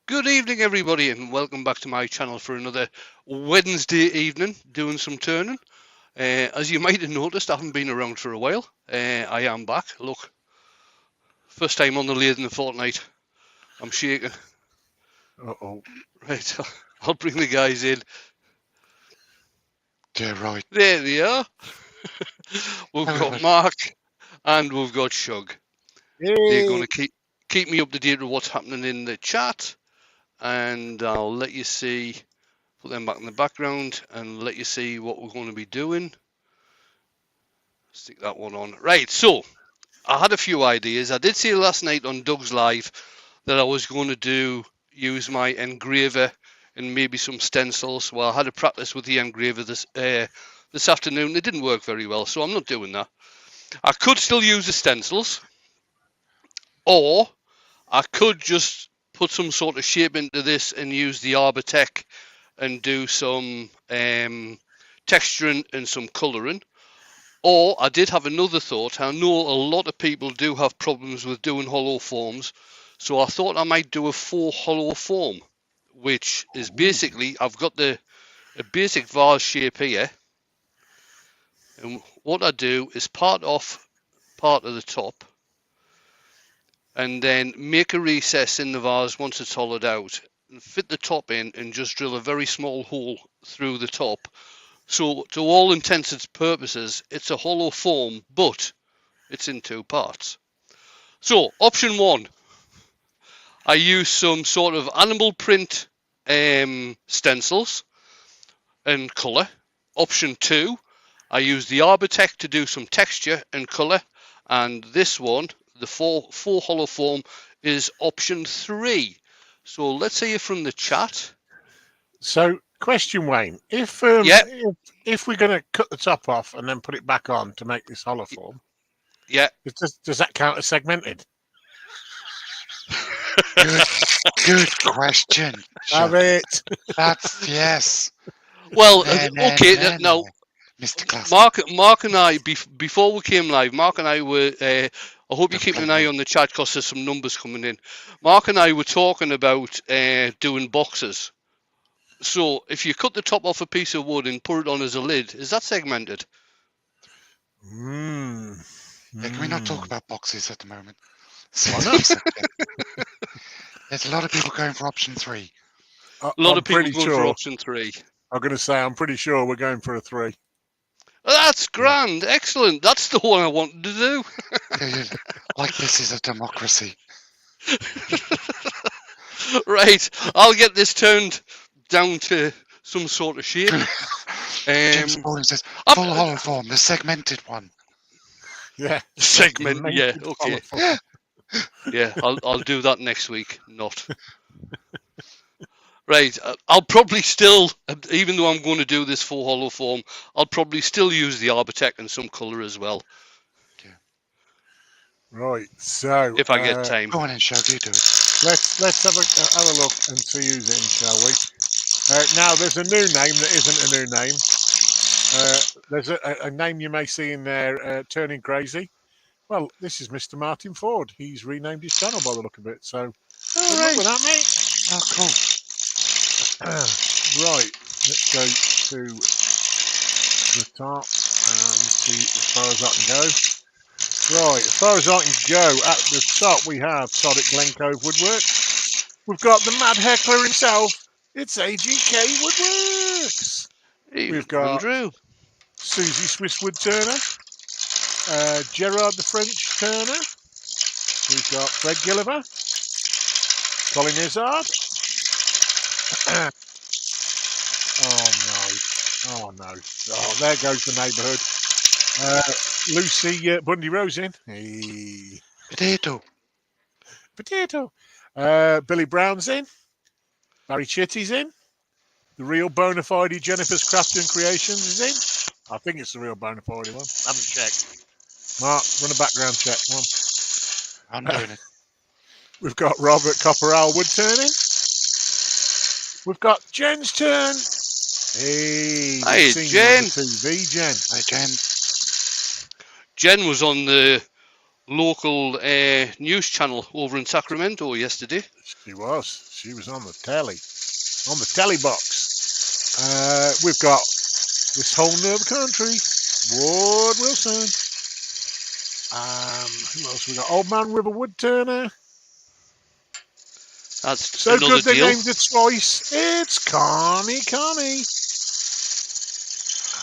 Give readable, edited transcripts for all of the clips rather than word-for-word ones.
Good evening, everybody, and welcome back to my channel for another Wednesday evening doing some turning. As you might have noticed, I haven't been around for a while. I am back. Look, first time on the lathe in a fortnight. I'm shaking. Uh-oh. Right, I'll bring the guys in. Yeah, right. There they are. We've got Everybody. Mark and we've got Shug. They're going Yay. to keep me up to date with what's happening in the chat, and I'll let you see. Put them back in the background and let you see what we're going to be doing. Stick that one on. Right, so I had a few ideas. I did say last night on Doug's Live that I was going to use my engraver and maybe some stencils. Well, I had a practice with the engraver this afternoon. It didn't work very well, so I'm not doing that. I could still use the stencils, or I could just put some sort of shape into this and use the Arbortech and do some texturing and some colouring. Or I did have another thought. I know a lot of people do have problems with doing hollow forms, so I thought I might do a 4 hollow form, which is basically I've got a basic vase shape here, and what I do is part off part of the top, and then make a recess in the vase once it's hollowed out, and fit the top in, and just drill a very small hole through the top. So, to all intents and purposes, it's a hollow form, but it's in 2 parts. So, option 1, I use some sort of animal print stencils and colour. Option 2, I use the Arbortech to do some texture and colour. And this one, the 4 hollow form, is option 3. So, let's hear from the chat. So, question, Wayne. If we're going to cut the top off and then put it back on to make this hollow form, does that count as segmented? Good question. Have it. That's yes. Well, okay, now, Mr. Class. Mark and I, before we came live, Mark and I were, I hope you keep an eye on the chat because there's some numbers coming in. Mark and I were talking about doing boxes. So if you cut the top off a piece of wood and put it on as a lid, is that segmented? Can we not talk about boxes at the moment? Why not? There's a lot of people going for option 3. A lot of people going for option 3. I'm going to say I'm pretty sure we're going for a 3. That's grand. Yeah. Excellent. That's the one I wanted to do. Like this is a democracy. Right. I'll get this turned down to some sort of shape. James Baldwin says, full hollow form, the segmented one. Yeah. Segment, yeah, okay. Yeah, I'll do that next week. Not. Right, I'll probably still, even though I'm going to do this 4 hollow form, I'll probably still use the Arbortech and some colour as well. Yeah. Right, so... if I get time. Go on in, Shug, you do it. Let's have a look and see who's in, shall we? Now, there's a new name that isn't a new name. There's a name you may see in there, Turning Crazy. Well, this is Mr. Martin Ford. He's renamed his channel by the look of it. So, good luck with that, mate. Oh, cool. Right, let's go to the top and see as far as I can go. Right, as far as I can go, at the top we have Sodic Glen Cove Woodworks. We've got the Mad Heckler himself. It's AGK Woodworks. We've got Andrew. Susie Swiss Woodturner. Gerard the French Turner. We've got Fred Gilliver. Colin Izzard. Oh no. Oh, there goes the neighbourhood. Lucy Bundy Rose in. Hey. Potato. Billy Brown's in. Barry Chitty's in. The real bona fide Jennifer's Craft and Creations is in. I think it's the real bona fide one. I haven't checked. Mark, run a background check. Come on. I'm doing it. We've got Robert Copperal Woodturning. We've got Jen's turn. Hey, Jen. TV, Jen. Hi, Jen. Jen was on the local news channel over in Sacramento yesterday. She was. She was on the telly. On the telly box. We've got this whole nother country. Ward Wilson. Who else we got? Old Man River Woodturner. That's So another good they deal. named it twice. It's Connie.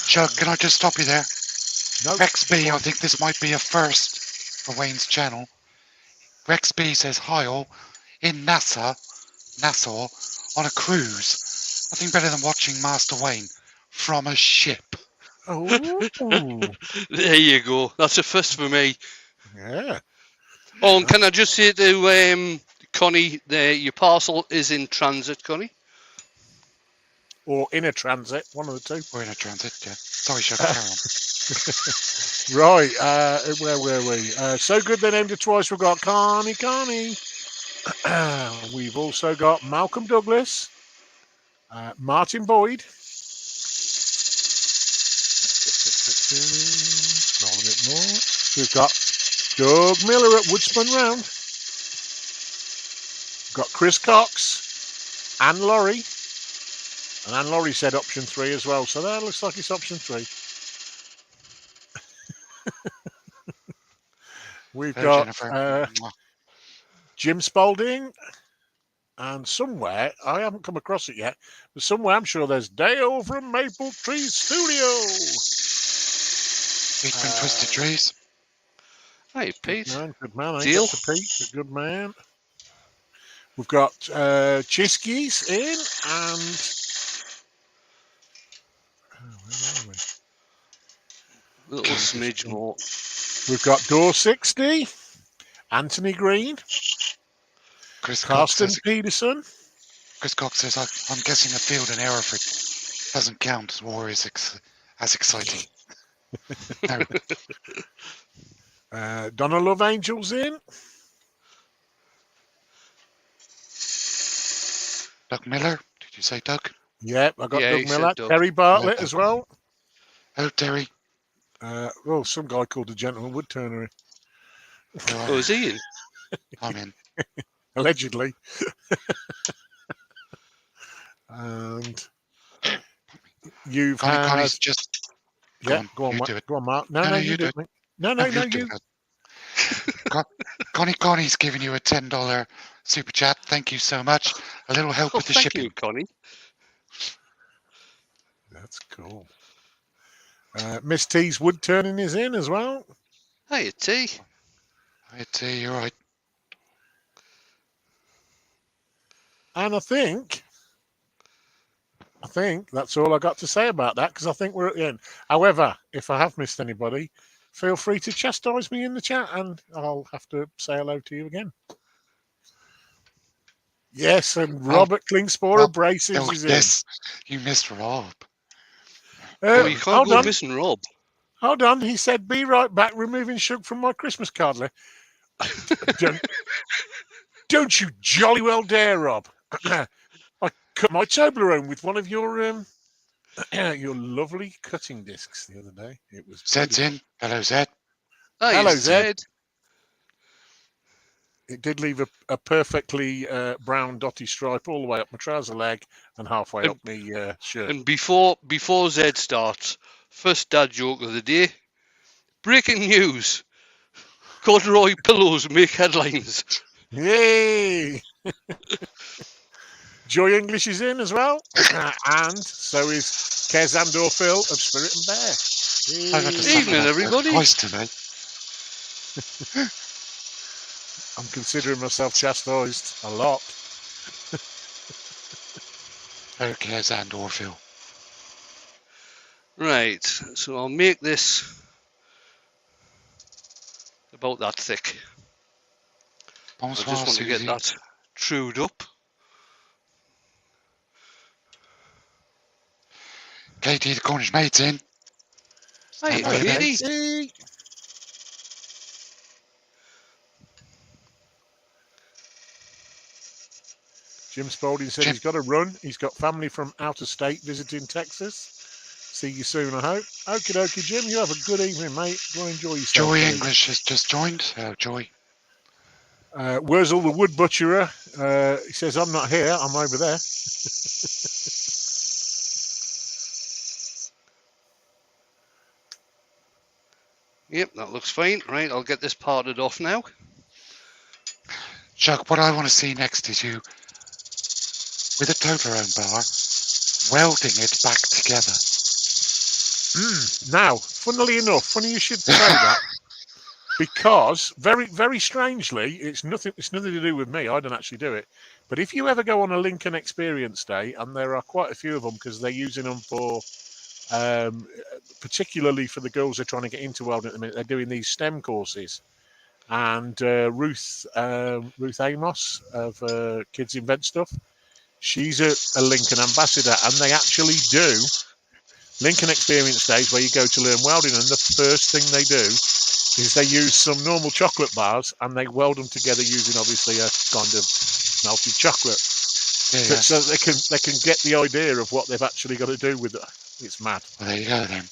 Chuck, can I just stop you there? No. Rex B, I think this might be a first for Wayne's channel. Rex B says, hi all, in Nassau, on a cruise. Nothing better than watching Master Wayne from a ship. Oh. There you go. That's a first for me. Yeah. Oh, and can I just say to Connie, your parcel is in transit, Connie. Or in a transit, one of the two. We're in a transit, yeah. Sorry, Chuck, carry on. Right, where were we? So good they named it twice. We've got Connie. We've also got Malcolm Douglas, Martin Boyd. Scroll a bit more. We've got Doug Miller at Woodspun Round. We've got Chris Cox, Anne Laurie. And Anne Laurie said option 3 as well. So that looks like it's option 3. We've Hello, got Jennifer. Jim Spalding, and somewhere, I haven't come across it yet, but somewhere I'm sure there's Dale from Maple Tree Studio. We've been Twisted Trees. Hey, Pete. Good man. I ain't Deal. got to Pete, but good man. We've got Chiskies in, and where are we? A little smidge more. We've got Door 60, Anthony Green, Chris Cox Carsten says, Peterson. I'm guessing a field in Hereford doesn't count as war is as exciting. No. Donna Love Angels in. Doug Miller, did you say Doug? Yep, I got Yeah, Doug he said Miller. Doug. Terry Bartlett Hello, as well. Hello, Terry. Some guy called the Gentleman Woodturner, Oh, is he in? I'm in. allegedly. And you've had... Connie's just... Yeah, go on, you Mark. do it. Go on, Mark. No, you do it, mate. No, you. Connie's giving you a $10 super chat. Thank you so much. A little help with the thank shipping. you, Connie. That's cool. Miss T's Woodturning is in as well. Hey, T. I'd say you're right. And I think that's all I got to say about that, because I think we're at the end. However, if I have missed anybody, feel free to chastise me in the chat and I'll have to say hello to you again. Yes, and Robert Klingspor Abrasives is in. Yes, you missed Rob. You can't go missing Rob. Hold on, he said, be right back, removing Shug from my Christmas card. Don't you jolly well dare, Rob. I cut my Toblerone with one of your lovely cutting discs the other day. It was Zed's in. Hello, Zed. Hello, Zed. It did leave a perfectly brown dotty stripe all the way up my trouser leg and halfway up my shirt. And before Zed starts, first dad joke of the day. Breaking news. Corduroy pillows make headlines. Yay! Joy English is in as well. And so is Kez Andor Phil of Spirit and Bear. Evening, everybody. Twice tonight. I'm considering myself chastised a lot. Okay, and or Phil. Right, so I'll make this about that thick. Bonsoir, I just want to get Susie. that trued up. Katie, the Cornish mate's in. Hey, by your Katie. Jim Spalding said he's got to run. He's got family from out of state visiting Texas. See you soon, I hope. Okie dokie, Jim. You have a good evening, mate. Go enjoy yourself. Joy buddy. English has just joined. Oh, Joy. Where's all the wood butcherer? He says, I'm not here. I'm over there. Yep, that looks fine. Right, I'll get this parted off now. Chuck, what I want to see next is you with a Toblerone bar welding it back together. Now, funnily enough, funny you should say that, because very, very strangely, it's nothing to do with me. I don't actually do it. But if you ever go on a Lincoln Experience Day, and there are quite a few of them because they're using them for, particularly for the girls who are trying to get into welding at the minute, they're doing these STEM courses. And Ruth Amos of Kids Invent Stuff, she's a Lincoln ambassador, and they actually do Lincoln Experience Days where you go to learn welding, and the first thing they do is they use some normal chocolate bars and they weld them together using obviously a kind of melted chocolate, so they can get the idea of what they've actually got to do with it. It's mad. Well, there you go then.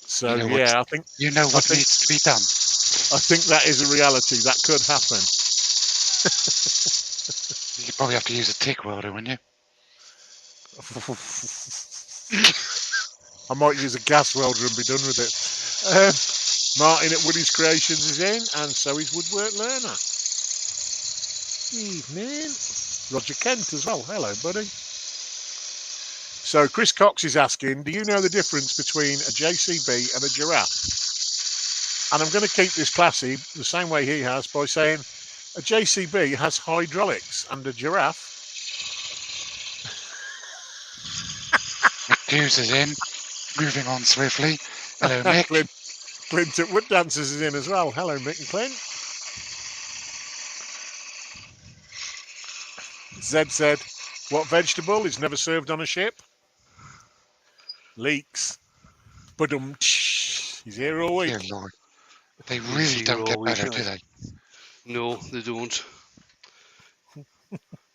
So I think what needs to be done. I think that is a reality. That could happen. You probably have to use a TIG welder, wouldn't you? I might use a gas welder and be done with it. Martin at Woody's Creations is in, and so is Woodwork Learner. Evening. Roger Kent as well. Hello, buddy. So Chris Cox is asking, do you know the difference between a JCB and a giraffe? And I'm going to keep this classy the same way he has by saying a JCB has hydraulics and a giraffe. Mick Hughes is in, moving on swiftly. Hello, Mick. Clint at Wood Dancers is in as well. Hello, Mick and Clint. Zed said, what vegetable is never served on a ship? Leeks. Badum. He's here all week. Dear Lord. They really don't get better, do they? No, they don't.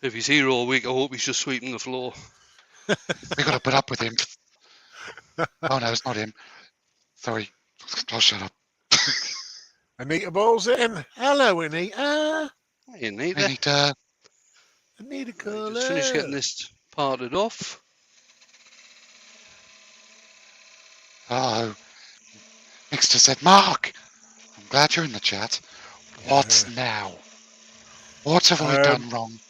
If he's here all week, I hope he's just sweeping the floor. We got to put up with him. Oh no, it's not him. Sorry, I'll shut up. Anita Ball's in. Hello, Anita. Hey, Anita. Anita Caller. Just finish getting this parted off. Oh, Mixter said, Mark, I'm glad you're in the chat. What's now? What have I done wrong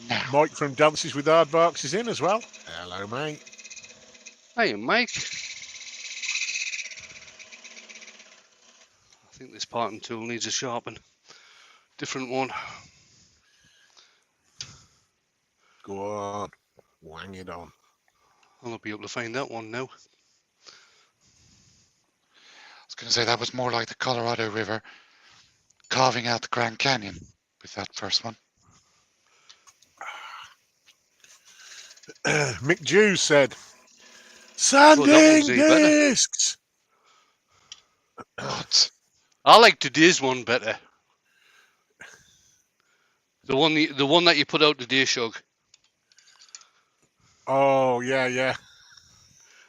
now? Mike from Dances with Aardvarks is in as well. Hello, mate. Hey, Mike. I think this parting tool needs a sharpen. Different one. Go on. Wang it on. I'll not be able to find that one now. I was going to say that was more like the Colorado River carving out the Grand Canyon with that first one. Mick Jews said, sanding discs. What? I like today's one better. The one that you put out today, Shug. Oh, yeah.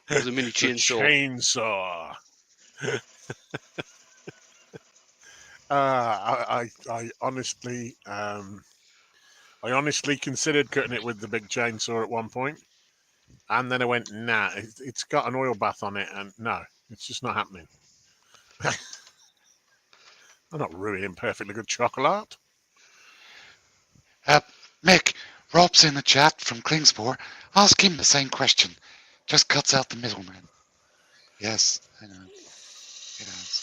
With the mini chainsaw. I honestly considered cutting it with the big chainsaw at one point, and then I went, nah, it's got an oil bath on it, and no, it's just not happening. I'm not ruining perfectly good chocolate. Mick, Rob's in the chat from Klingspor. Ask him the same question. Just cuts out the middleman. Yes, I know. It has.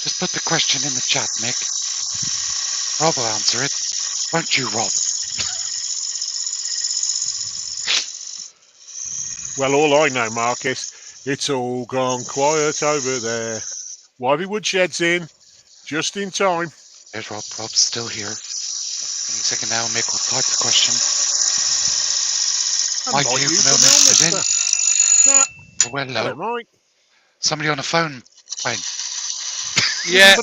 Just put the question in the chat, Mick. Rob will answer it. Won't you, Rob? Well, all I know, Marcus, it's all gone quiet over there. Wivey Woodshed's in, just in time. There's Rob. Rob's still here. Any second now, Mick will type the question. Mike Hugh from Elmist is in. Nah. Well, hello, Mike. Somebody on the phone playing. Yeah.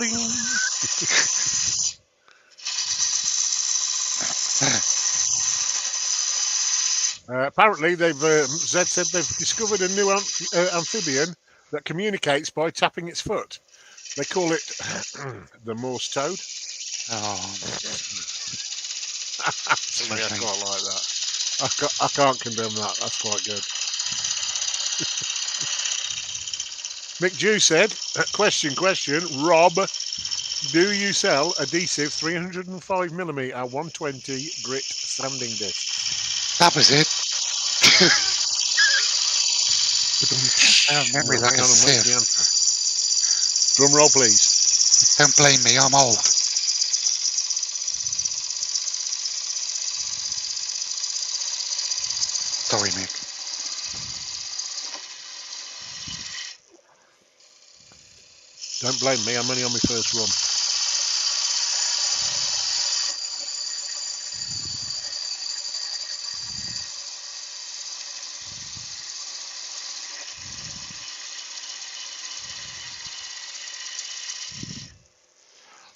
Apparently, Zed said they've discovered a new amphibian that communicates by tapping its foot. They call it the Morse toad. Oh, Somebody, I seriously. quite like that. I can't condemn that. That's quite good. Mick Dew said, question, Rob, do you sell adhesive 305mm 120 grit sanding discs? That was it. I I have memory like a sieve. Drum roll, please. Don't blame me, I'm old. Sorry, Mick. Don't blame me, I'm only on my first run.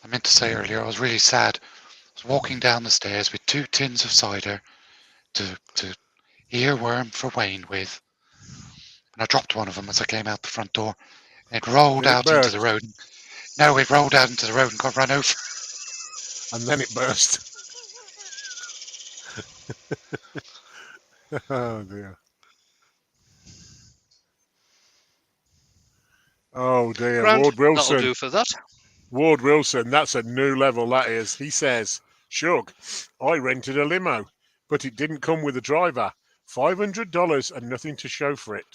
I meant to say earlier, I was really sad. I was walking down the stairs with 2 tins of cider to earworm for Wayne with. And I dropped one of them as I came out the front door. It rolled Did it out into burst? the road. No, it rolled out into the road and got run over. And then it burst. Oh dear. Oh dear. Grand, Ward that'll Wilson. do for that. Ward Wilson, that's a new level, that is. He says, Shug, I rented a limo, but it didn't come with a driver. $500 and nothing to show for it.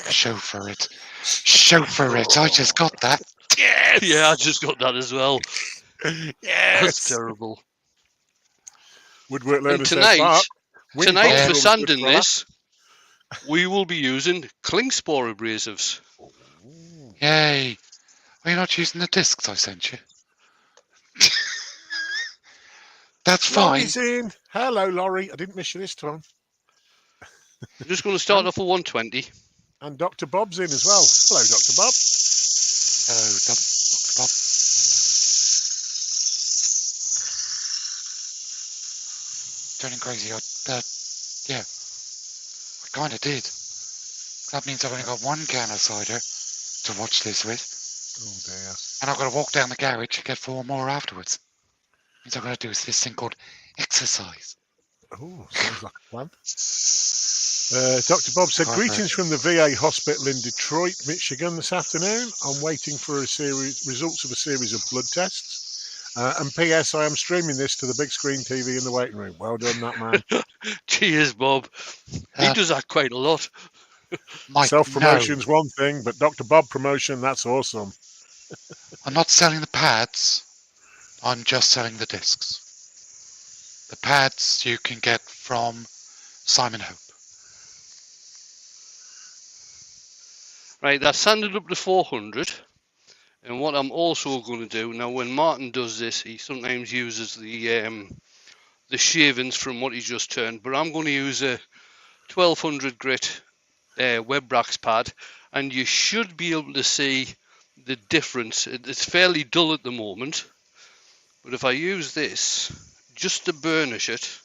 Show for it. Show for it. I just got that. Yes! Yeah, I just got that as well. That's Yes! terrible. Woodwork And learner says, tonight, Mark, wind tonight power for was good sanding fella. this, we will be using Klingspor abrasives. Yay. Are you not using the discs I sent you? That's fine. Laurie's in. Hello, Laurie. I didn't miss you this time. I'm just going to start off with 120. And Dr. Bob's in as well. Hello, Dr. Bob. Hello, Dr. Bob. Turning crazy. Yeah. I kind of did. That means I've only got 1 can of cider to watch this with. Oh, dear. And I've got to walk down the garage and get 4 more afterwards. Means I've got to do this thing called exercise. Oh, sounds like a plan. Dr. Bob said, greetings from the VA hospital in Detroit, Michigan this afternoon. I'm waiting for results of a series of blood tests. And P.S. I am streaming this to the big screen TV in the waiting room. Well done, that man. Cheers, Bob. He does that quite a lot. Self-promotion's one thing, but Dr. Bob promotion, that's awesome. I'm not selling the pads. I'm just selling the discs. The pads you can get from Simon Hope. Right, that's sanded up to 400. And what I'm also going to do, now when Martin does this, he sometimes uses the shavings from what he just turned, but I'm going to use a 1200 grit Webrax pad, and you should be able to see the difference. It's fairly dull at the moment, but if I use this just to burnish it,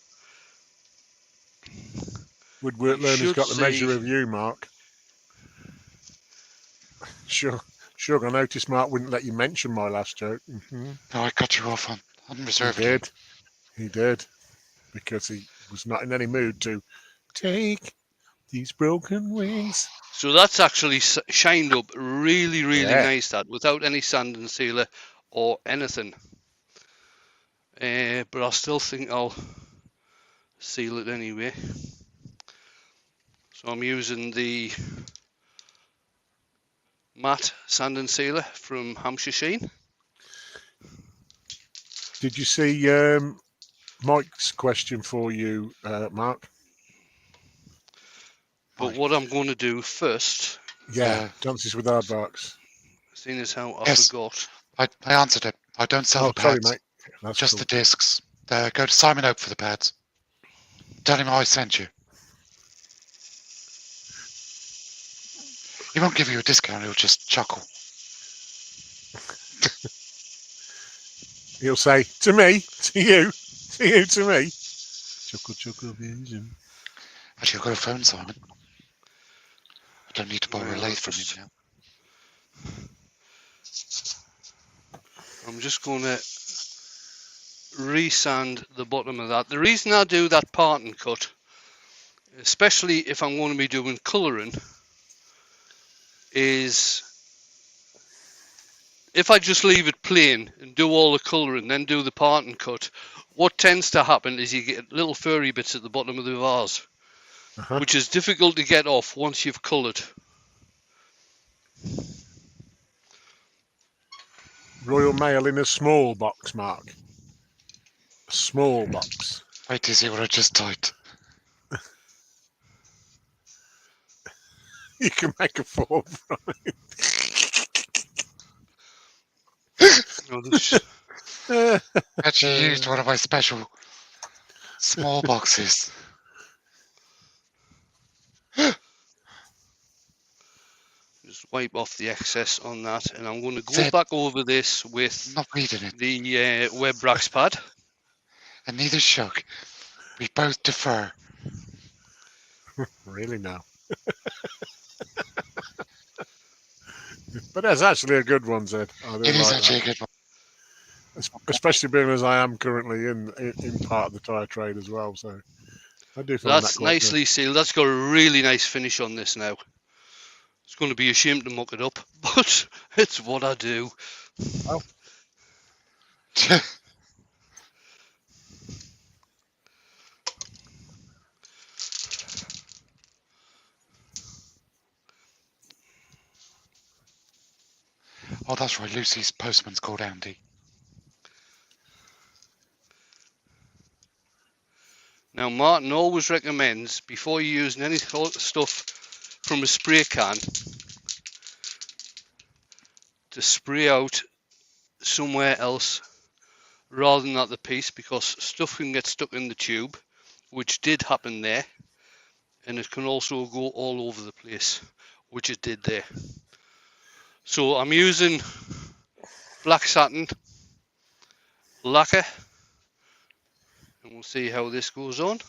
Woodwork learner's got the measure of you, Mark. Sure, I noticed Mark wouldn't let you mention my last joke. Mm-hmm. No, I cut you off on unreserved. He did, because he was not in any mood to take these broken wings. So that's actually shined up really nice, that, without any sand and sealer or anything. But I still think I'll seal it anyway. So I'm using the matte sand and sealer from Hampshire Sheen. Did you see Mike's question for you, Mark? But what I'm going to do first... Yeah, dances with Aardvarks. Seeing as how I forgot. I answered it. I don't sell the pads. Sorry, mate. That's just cool. the discs. Go to Simon Hope for the pads. Tell him I sent you. He won't give you a discount. He'll just chuckle. He'll say, to me, to you, to me. Chuckle vision. Actually, I've got a phone, Simon. I don't need to borrow a Well, lathe from you now. I'm just going to resand the bottom of that. The reason I do that part and cut, especially if I'm going to be doing colouring, is if I just leave it plain and do all the colouring, then do the part and cut, what tends to happen is you get little furry bits at the bottom of the vase, which is difficult to get off once you've coloured. Royal Mail in a small box, Mark. A small box. Wait to see what I just typed. You can make a form from it. Actually used one of my special small boxes. Just wipe off the excess on that, and I'm going to go Zed. back over this with Not reading it. the web brax pad. And neither Shug. We both defer. Really now. But that's actually a good one, Zed. I do It is like actually that. a good one. Especially being as I am currently in part of the tyre trade as well, so I do find that That's quite nicely sealed. That's got a really nice finish on this now. It's going to be a shame to muck it up, but it's what I do. Well. Oh, that's right. Lucy's postman's called Andy. Now, Martin always recommends, before you're using any stuff from a spray can, to spray out somewhere else rather than at the piece, because stuff can get stuck in the tube, which did happen there, and it can also go all over the place, which it did there. So I'm using black satin lacquer, and we'll see how this goes on.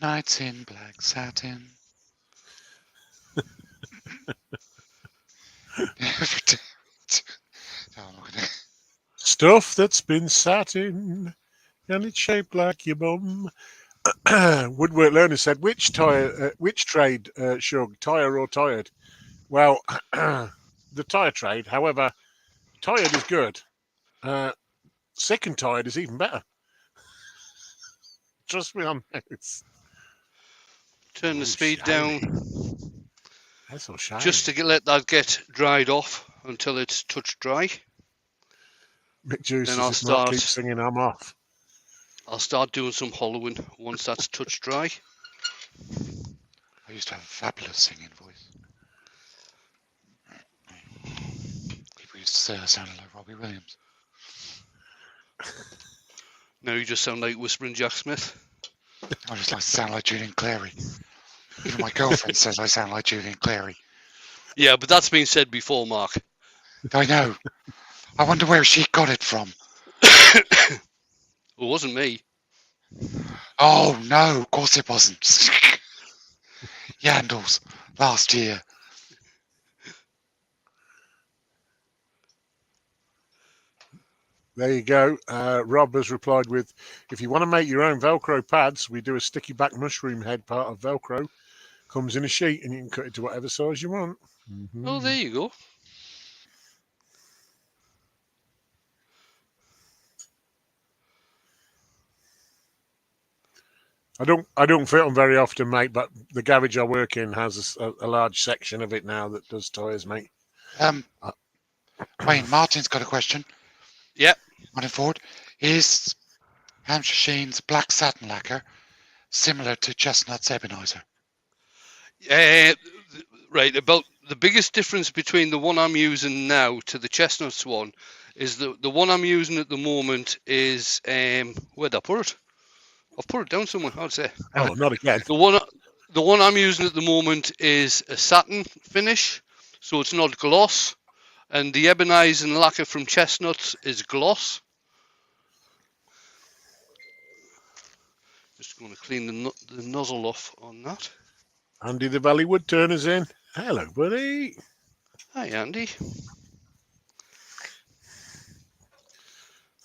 Nights in black satin. stuff that's been satin and it's shaped like your bum. Woodwork Learner said, which trade, Shug, tyre or tired? Well, the tyre trade, however, tired is good. Sick and tired is even better. Trust me on this. Turn the speed down That's so shiny. just to let that get dried off until it's touch dry. Mick Juice Then says, I'll if Mark start. keeps singing, I'm off. I'll start doing some hollowing once that's touch dry. I used to have a fabulous singing voice. People used to say I sounded like Robbie Williams. Now you just sound like Whispering Jack Smith. I just like to sound like Julian Clary. Even my girlfriend says I sound like Julian Clary. Yeah, but that's been said before, Mark. I know. I wonder where she got it from. It wasn't me. Oh no, of course it wasn't. Yandles, last year. There you go. Rob has replied with, if you want to make your own Velcro pads, we do a sticky back mushroom head part of Velcro. Comes in a sheet and you can cut it to whatever size you want. Mm-hmm. Oh, there you go. I don't fit them very often, mate, but the garage I work in has a large section of it now that does tyres, mate. Wayne, Martin's got a question. Yep. Martin Ford, is Hampshire Sheen's black satin lacquer similar to Chestnut's Ebenezer? Right, about the biggest difference between the one I'm using now to the Chestnuts one is the one I'm using at the moment is where'd I put it? I've put it down somewhere. I'd say. Oh, not again. The one I'm using at the moment is a satin finish, so it's not gloss, and the Ebenezer and lacquer from Chestnuts is gloss. Just going to clean the nozzle off on that. Andy the Valley Woodturner's in. Hello, buddy. Hi, Andy.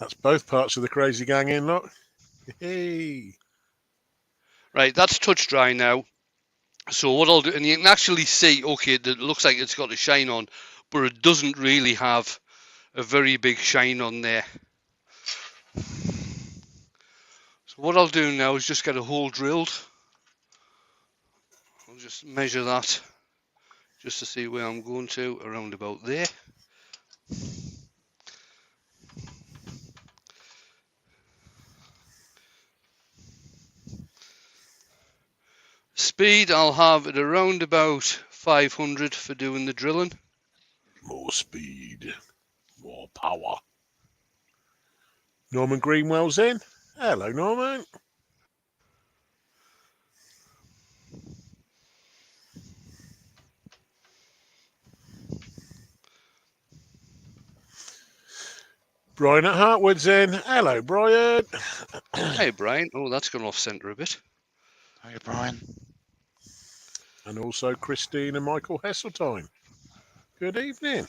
That's both parts of the crazy gang in, look. Hey. Right, that's touch dry now. So what I'll do, and you can actually see, okay, it looks like it's got a shine on, but it doesn't really have a very big shine on there. So what I'll do now is just get a hole drilled. I'll just measure that just to see where I'm going to, around about there. Speed I'll have at around about 500 for doing the drilling. More speed. More power. Norman Greenwell's in. Hello, Norman. Brian at Hartwood's in. Hello, Brian. Hey, Brian. Oh, that's gone off centre a bit. Hey, Brian. And also Christine and Michael Hesseltine. Good evening.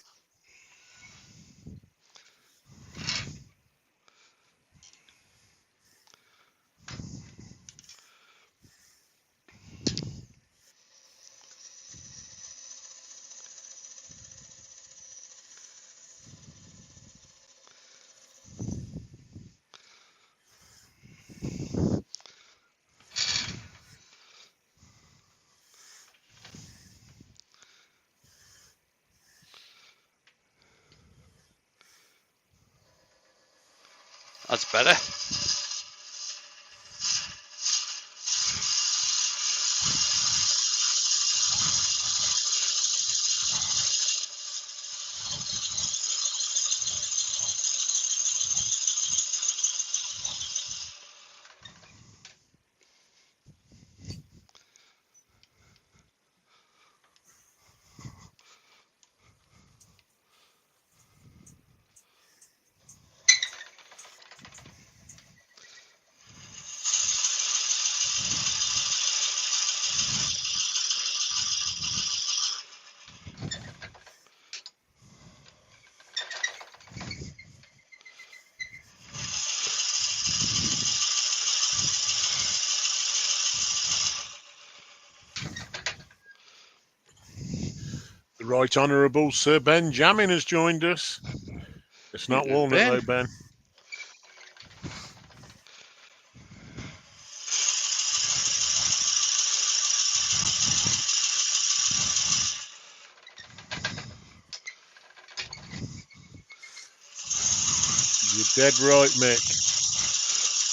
That's better. The Right Honourable Sir Ben Jamin has joined us. It's not Evening, Walnut, Ben. though, Ben. You're dead right, Mick.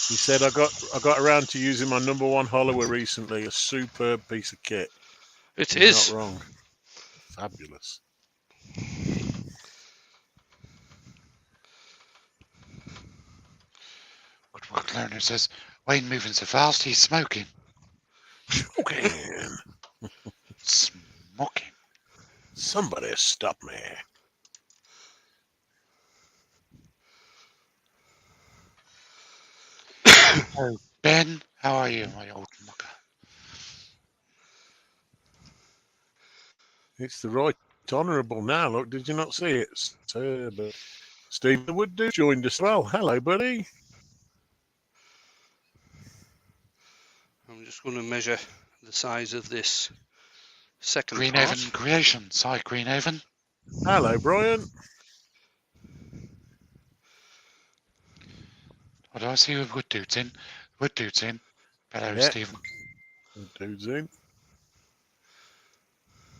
He said I got around to using my #1 hollower recently. A superb piece of kit. It He's is. not wrong. Fabulous. Woodwork Learner says, Wayne moving so fast, he's smoking. Okay. Smoking. Somebody stop me. Oh, Ben, how are you, my old mucker? It's the Right Honourable now. Look, did you not see it? But Steve the Wood Dude joined us as well. Hello, buddy. I'm just going to measure the size of this second Greenhaven part. Creations. Hi, Greenhaven. Hello, Brian. What do I see with Wood Dude's in? Wood Dude's in. Hello, Yeah. Stephen. Wood Dude's in.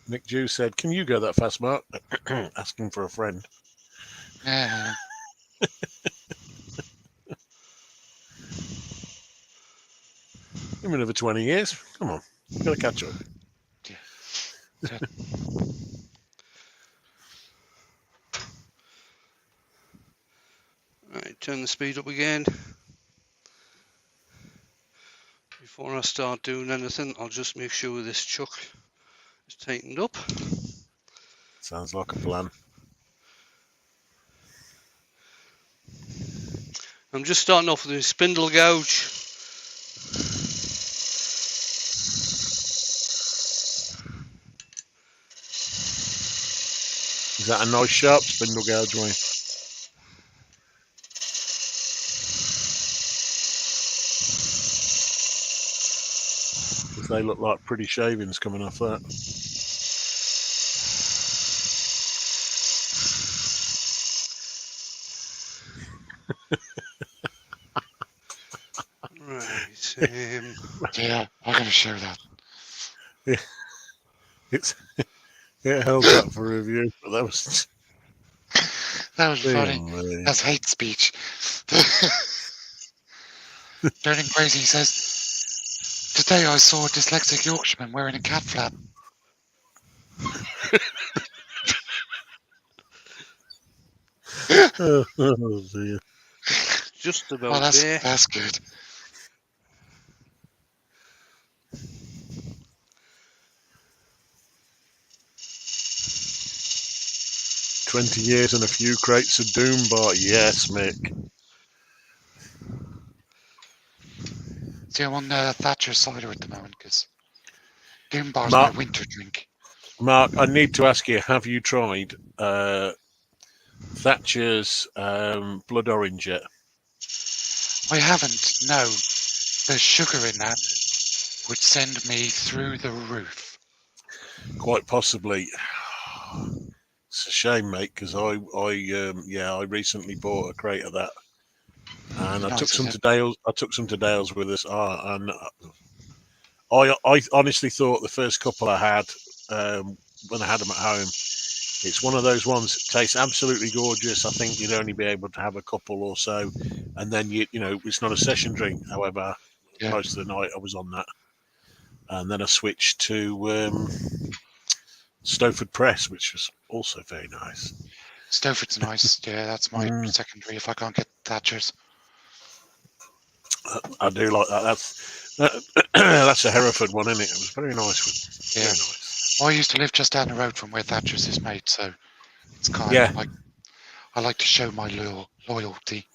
Nick Jew said, "Can you go that fast, Mark?" Asking for a friend. Yeah. Give me another 20 years. Come on. We've got to catch up. Yeah. Right, turn the speed up again. Before I start doing anything, I'll just make sure this chuck is tightened up. Sounds like a plan. I'm just starting off with a spindle gouge. that a nice sharp spindle gouge, Wayne? Because they look like pretty shavings coming off that. Right. Yeah, I'm going to show that. It's it held up for review, but that was That was funny. man. That's hate speech. Turning Crazy says, today I saw a dyslexic Yorkshireman wearing a cat flap. Oh, dear. Just Oh, about there. that's good. 20 years and a few crates of Doom Bar. Yes, Mick. See, I'm on Thatcher cider at the moment because Doom Bar's Mark- my winter drink. Mark, I need to ask you, have you tried Thatcher's Blood Orange yet? I haven't, no. The sugar in that would send me through the roof. Quite possibly. It's a shame, mate, because I recently bought a crate of that, and I Nice, took some is to it? Dales. I took some to Dales with us, and I honestly thought the first couple I had when I had them at home, it's one of those ones that tastes absolutely gorgeous. I think you'd only be able to have a couple or so, and then you know it's not a session drink. However, Yeah. most of the night I was on that, and then I switched to Stowford Press, which was also very nice. Stowford's nice. Yeah, that's my secondary if I can't get Thatcher's. I do like that. That's a Hereford one, isn't it? It was very nice. Yeah. Very nice. I used to live just down the road from where Thatcher's is made, so it's kind Yeah. of like I like to show my loyalty.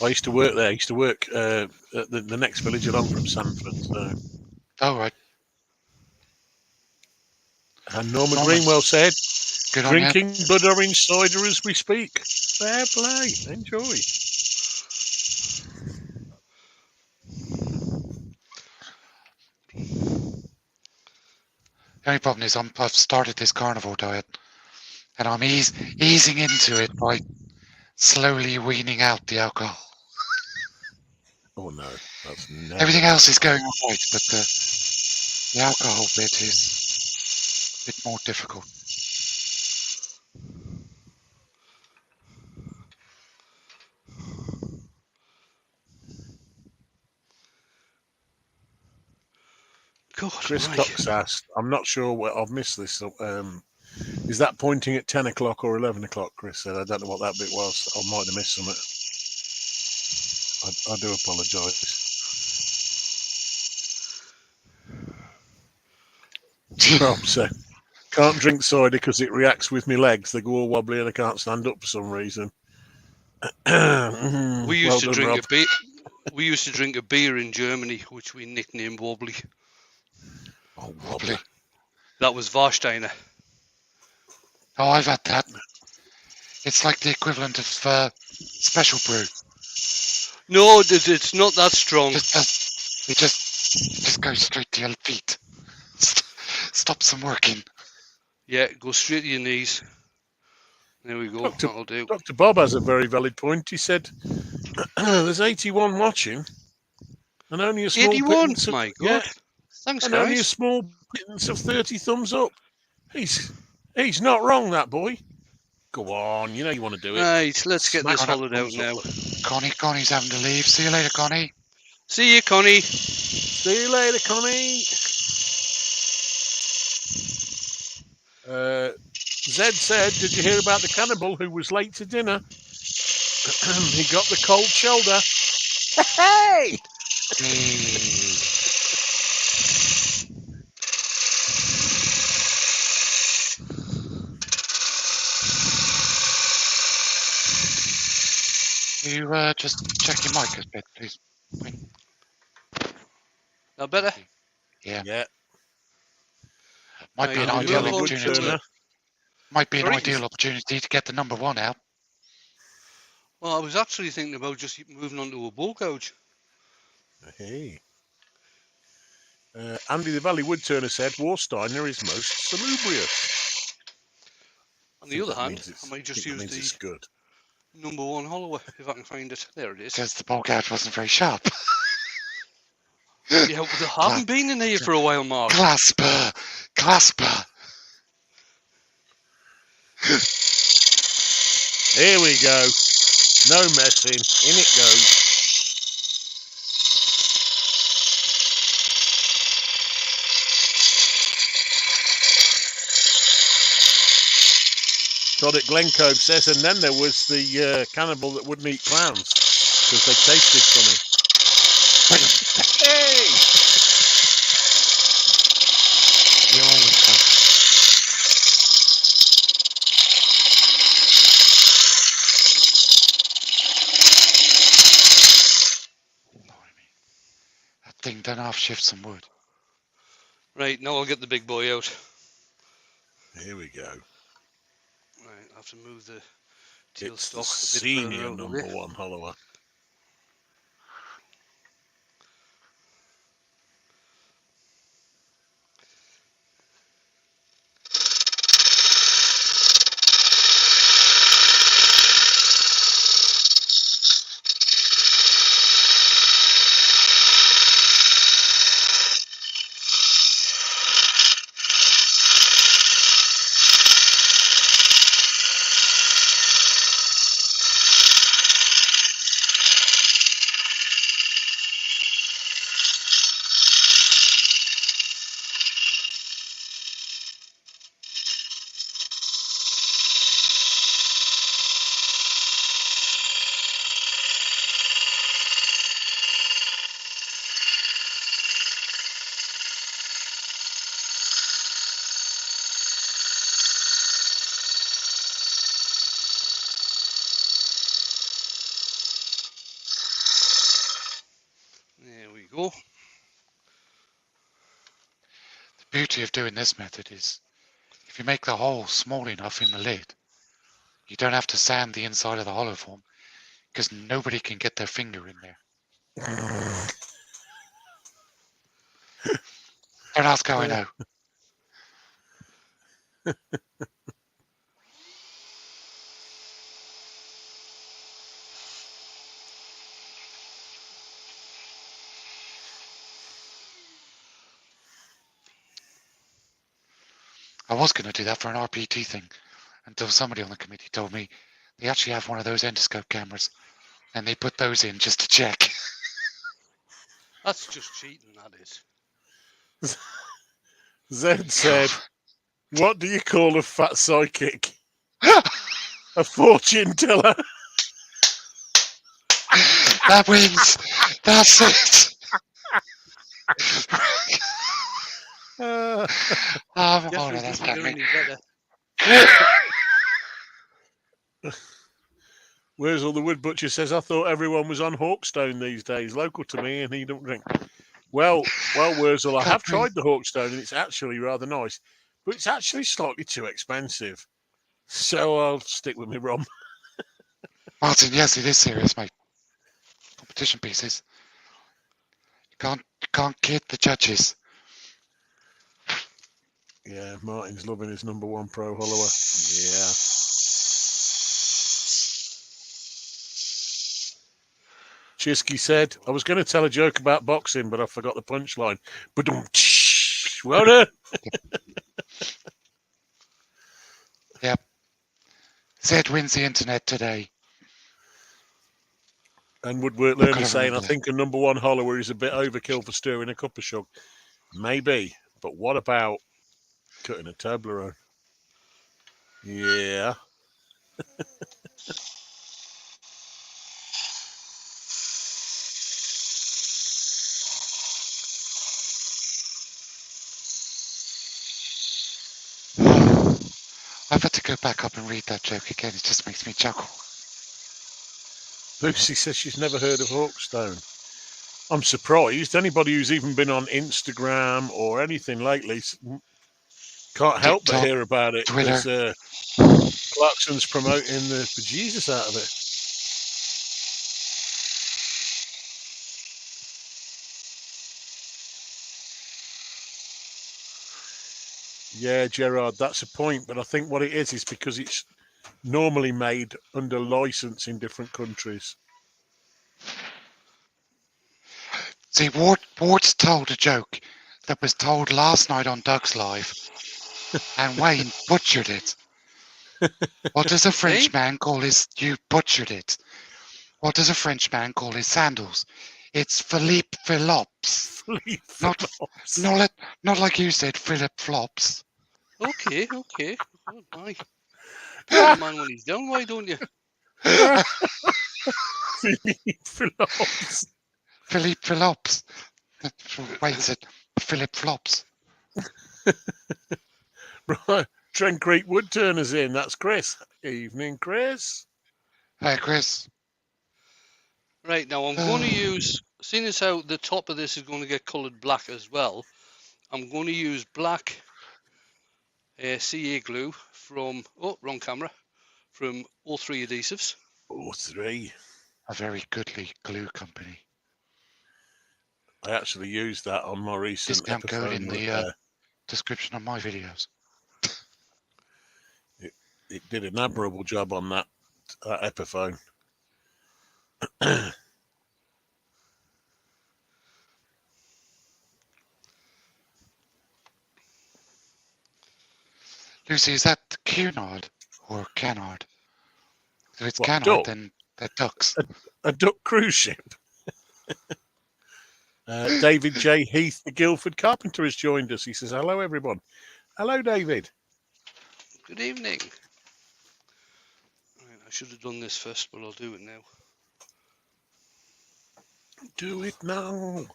I used to work there. I used to work at the next village along from Sanford. So. Oh, right. And Norma Norma. Greenwell said, Good on you. drinking blood orange cider as we speak. Fair play. Enjoy. The only problem is I've started this carnivore diet, and I'm easing into it by slowly weaning out the alcohol. Oh no, that's never. Everything else is going all right, but the alcohol bit is a bit more difficult. God, Chris right. Cox asked, I'm not sure where I've missed this. Is that pointing at 10 o'clock or 11 o'clock, Chris said? I don't know what that bit was. I might have missed something. I do apologise. Rob said, can't drink cider because it reacts with my legs. They go all wobbly and I can't stand up for some reason. We used Well to done, drink Rob. a beer. We used to drink a beer in Germany, which we nicknamed Wobbly. Oh, Wobbly. That was Warsteiner. Oh, I've had that. It's like the equivalent of special brew. No, it's not that strong. It just goes straight to your feet. Stops them working. Yeah, go straight to your knees. There we go. That'll do. Dr. Bob has a very valid point. He said, there's 81 watching and only a small 81. pittance of, My God. yeah, Thanks, and only a guys. small pittance of 30 thumbs up. He's not wrong, that boy. Go on, you know you want to do it. Right, let's get Smack this that hollowed out thumbs now. up. Connie's having to leave. See you later, Connie. See you, Connie. See you later, Connie. Zed said, did you hear about the cannibal who was late to dinner? He got the cold shoulder. Hey! You just check your mic a bit, please. Now better? Yeah. Yeah. Might be an Right, ideal move on opportunity. to Might be an Sorry? ideal opportunity to get the number 1 out. Well, I was actually thinking about just moving on to a bull gouge. Hey. Andy the Valley Woodturner said Warsteiner is most salubrious. On the other hand, I might just use it's the good. number 1 Holloway if I can find it. There it is. Because the bull gouge wasn't very sharp. Yeah, well, they haven't been in here for a while, Mark. Clasper! Here we go. No messing. In it goes. Todd at Glen Cove says, and then there was the cannibal that wouldn't eat clowns because they tasted funny. Hey! You always go. That thing done half shift some wood. Right, now I'll get the big boy out. Here we go. Right, I have to move the tail It's stock the a bit senior further out. number Okay? 1 Hollower. There we go. The beauty of doing this method is if you make the hole small enough in the lid, you don't have to sand the inside of the hollow form because nobody can get their finger in there. Don't ask how I know. I was going to do that for an RPT thing until somebody on the committee told me they actually have one of those endoscope cameras and they put those in just to check. That's just cheating, that is. Zed said, what do you call a fat psychic? A fortune teller. That wins. That's it. Uh, Oh, Definitely no, that's doesn't not get me. any better. Where's all the wood butcher says, I thought everyone was on Hawkstone these days, local to me, and he don't drink. Well, Wurzel, I have tried the Hawkstone, and it's actually rather nice, but it's actually slightly too expensive. So I'll stick with my rum. Martin, yes, it is serious, mate. Competition pieces. You can't kid the judges. Yeah, Martin's loving his number 1 Pro Hollower. Yeah. Chisky said, I was going to tell a joke about boxing, but I forgot the punchline. Well done. Yep. Zed wins the internet today. And Woodwork Learner saying, I think a number 1 Hollower is a bit overkill for stirring a cup of sugar. Maybe, but what about cutting a Toblerone? Yeah. I've had to go back up and read that joke again. It just makes me chuckle. Lucy says she's never heard of Hawkstone. I'm surprised. Anybody who's even been on Instagram or anything lately can't help but hear about it. Twitter. Clarkson's promoting the bejesus out of it. Yeah, Gerard, that's a point. But I think what it is because it's normally made under license in different countries. See, Ward's told a joke that was told last night on Doug's Live, and Wayne butchered it. What does a Frenchman call his... You butchered it. What does a Frenchman call his sandals? It's Philippe Phillops. Not like you said, Philip Flops. Okay. Oh my. Put the man when he's down, why don't you? Philippe Phillops. Philippe Phillops. Wayne said Philip Flops. Right. Trent Creek Woodturner's in. That's Chris. Evening, Chris. Hey, Chris. Right, now I'm going to use, seeing as how the top of this is going to get coloured black as well, I'm going to use black CA glue from, wrong camera, from O3 Adhesives. O3. A very goodly glue company. I actually used that on my recent discount code in the repair. description of my videos. It did an admirable job on that Epiphone. Lucy, is that Cunard or Canard? If it's What, Canard, duck? then they're ducks. A duck cruise ship. David J. Heath, the Guildford Carpenter, has joined us. He says, hello, everyone. Hello, David. Good evening. Right, I should have done this first, but I'll do it now. Do it now.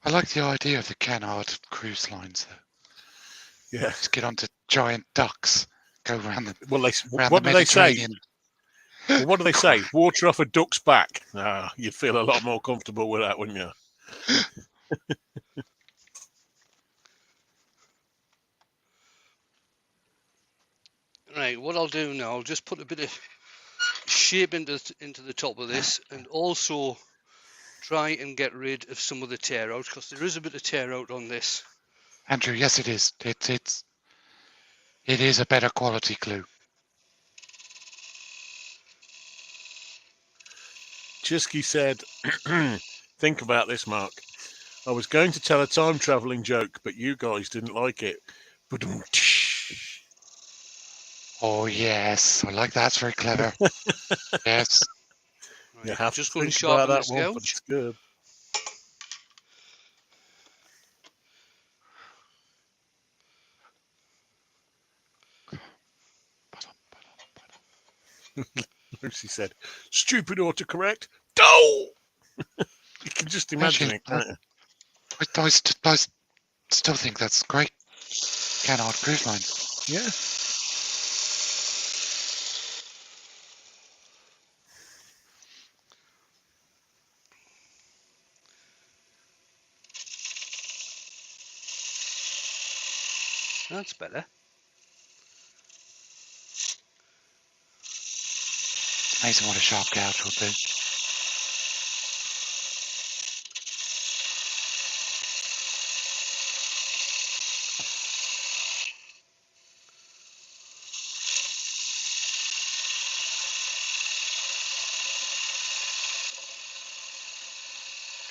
I like the idea of the Canard cruise lines, though. Yeah. Just get onto giant ducks, go around the Well, around what the do they say? Mediterranean. Well, what do they say? Water off a duck's back. You'd feel a lot more comfortable with that, wouldn't you? Right, what I'll do now, I'll just put a bit of shape into the top of this, and also try and get rid of some of the tear out, because there is a bit of tear out on this. Andrew, yes, it is. It is a better quality glue. Chisky said, think about this, Mark. I was going to tell a time travelling joke, but you guys didn't like it. Oh, yes. I like that. It's very clever. Yes. You Right, have just to going to think about sharpen that this one, gouge. but it's good. Lucy said, stupid autocorrect. Go! You can just imagine it, can't you? I still think that's great. Canard cruise line. Yeah. That's better. Amazing what a sharp gouge will do.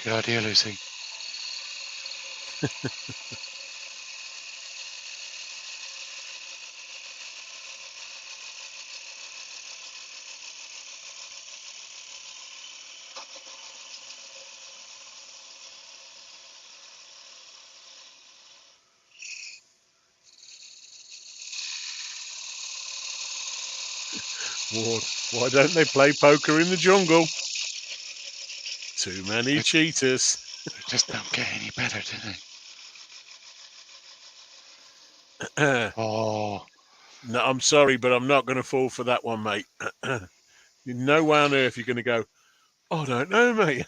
Good idea, Lucy. Ward, why don't they play poker in the jungle? Too many cheaters. They just don't get any better, do they? Oh. No, I'm sorry, but I'm not going to fall for that one, mate. No way on earth you're going to go, I don't know, mate.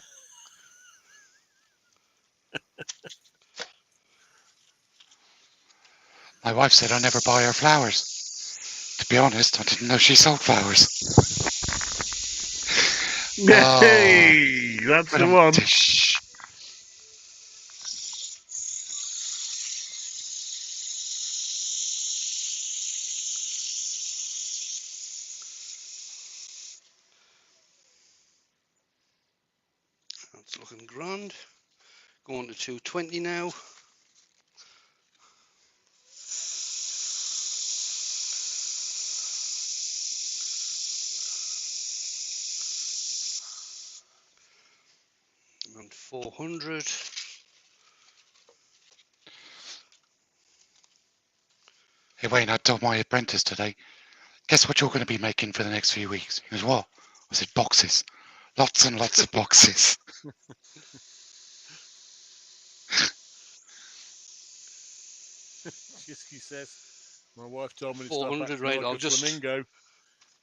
My wife said I never buy her flowers. To be honest, I didn't know she sold flowers. Oh, Hey, that's but the one. tish. That's looking grand. Going to 220 now. And 400. Hey, Wayne, I told my apprentice today, guess what you're going to be making for the next few weeks? He goes, what? I said, boxes. Lots and lots of boxes. Chisky says, my wife told me to stop 400, acting right? like I'll a just flamingo.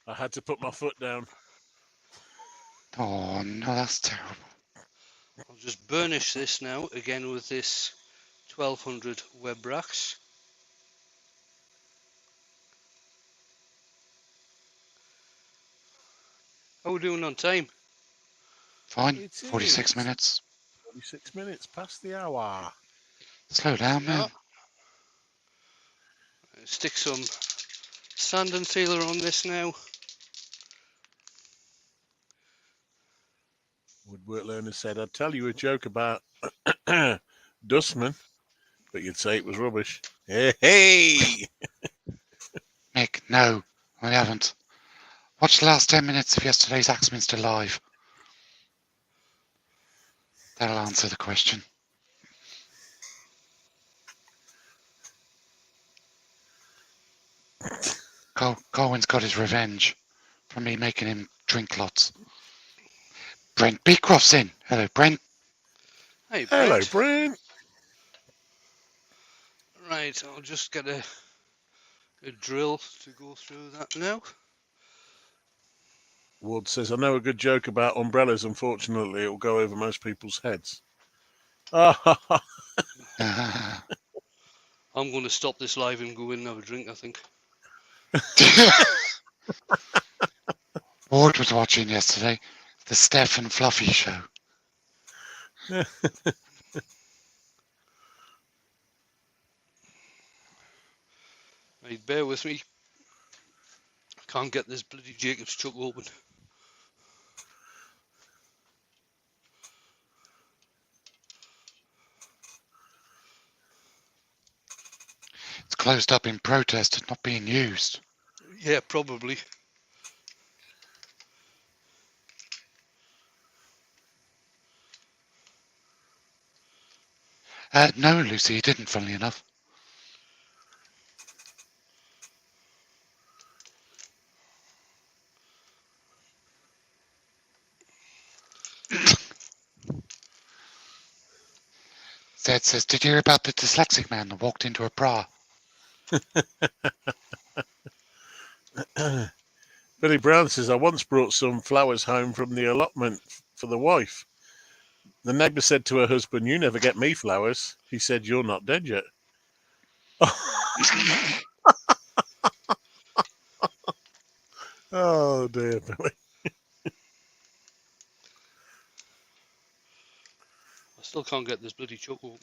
I had to put my foot down. Oh, no, that's terrible. burnish this now again with this 1200 web racks. How are we doing on time? Fine, It 46 is minutes. 46 minutes past the hour. Slow down, man. Stick some sand and sealer on this now. Woodwork learner said, I'd tell you a joke about Dustman, but you'd say it was rubbish. Hey! Nick, no, I haven't. Watch the last 10 minutes of yesterday's Axminster Live. That'll answer the question. Colwyn's got his revenge for me making him drink lots. Brent Beecroft's in. Hello, Brent. Hey, Hello, Brent. Brent. Right, I'll just get a drill to go through that now. Wood says, I know a good joke about umbrellas. Unfortunately, it will go over most people's heads. Ah, I'm going to stop this live and go in and have a drink, I think. Ward was watching yesterday the Steph and Fluffy show. Right, bear with me. I can't get this bloody Jacob's chuck open. It's closed up in protest at not being used. Yeah, probably. No, Lucy, he didn't, funnily enough. Zed says, did you hear about the dyslexic man that walked into a bra? Billy Brown says, I once brought some flowers home from the allotment for the wife. The neighbour said to her husband, you never get me flowers. He said, you're not dead yet. Oh, dear, Billy. I still can't get this bloody chuck open.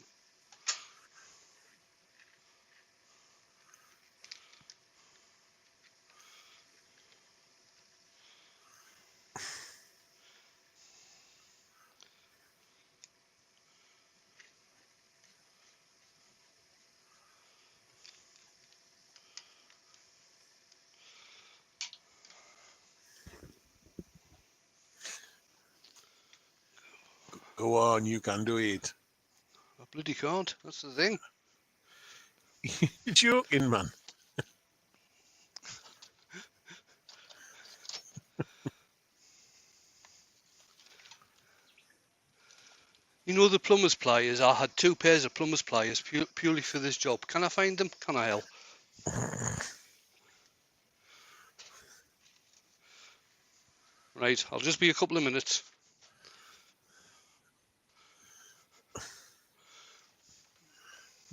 Go on, you can do it. I bloody can't. That's the thing. You're joking, man. You know the plumber's pliers? I had 2 pairs of plumber's pliers purely for this job. Can I find them? Can I help? Right, I'll just be a couple of minutes.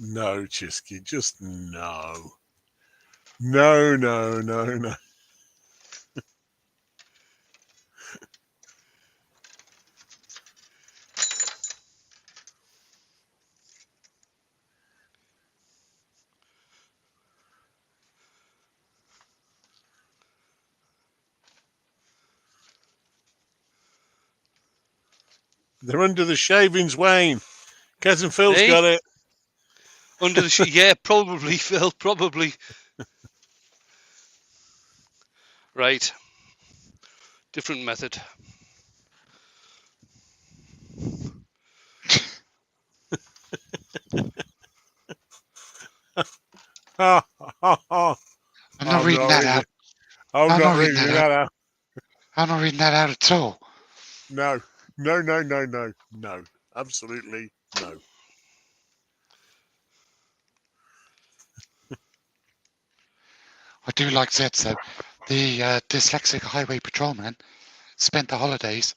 No, Chisky, just no. No, no, no, no. They're under the shavings, Wayne. Cousin Phil's Hey? got it. Under the yeah, probably, Phil, probably. Right. Different method. Ha, ha, ha. I'm not I'm reading not that reading out. it. I'm I'm not not reading reading that out. that out. I'm not reading that out at all. No, no, no, no, no, no. Absolutely no. I do like Zed said. The dyslexic highway patrolman spent the holidays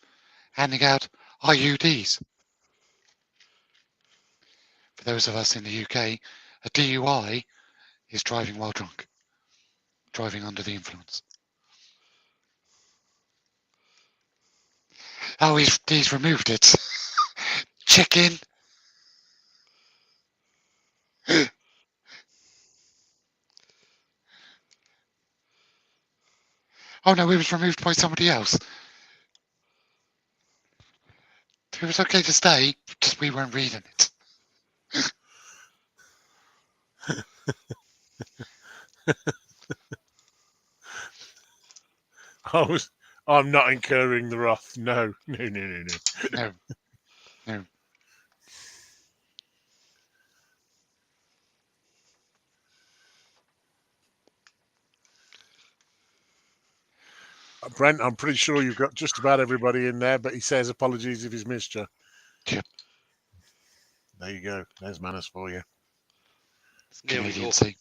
handing out IUDs. For those of us in the UK, a DUI is driving while drunk, driving under the influence. Oh, he's removed it. Chicken. Oh no, it was removed by somebody else. It was okay to stay, just we weren't reading it. I'm not incurring the wrath. No, no, no, no, no. No, no. Brent, I'm pretty sure you've got just about everybody in there, but he says apologies if he's missed you. Yep. There you go. There's manners for you. There we Canadian go. Sea.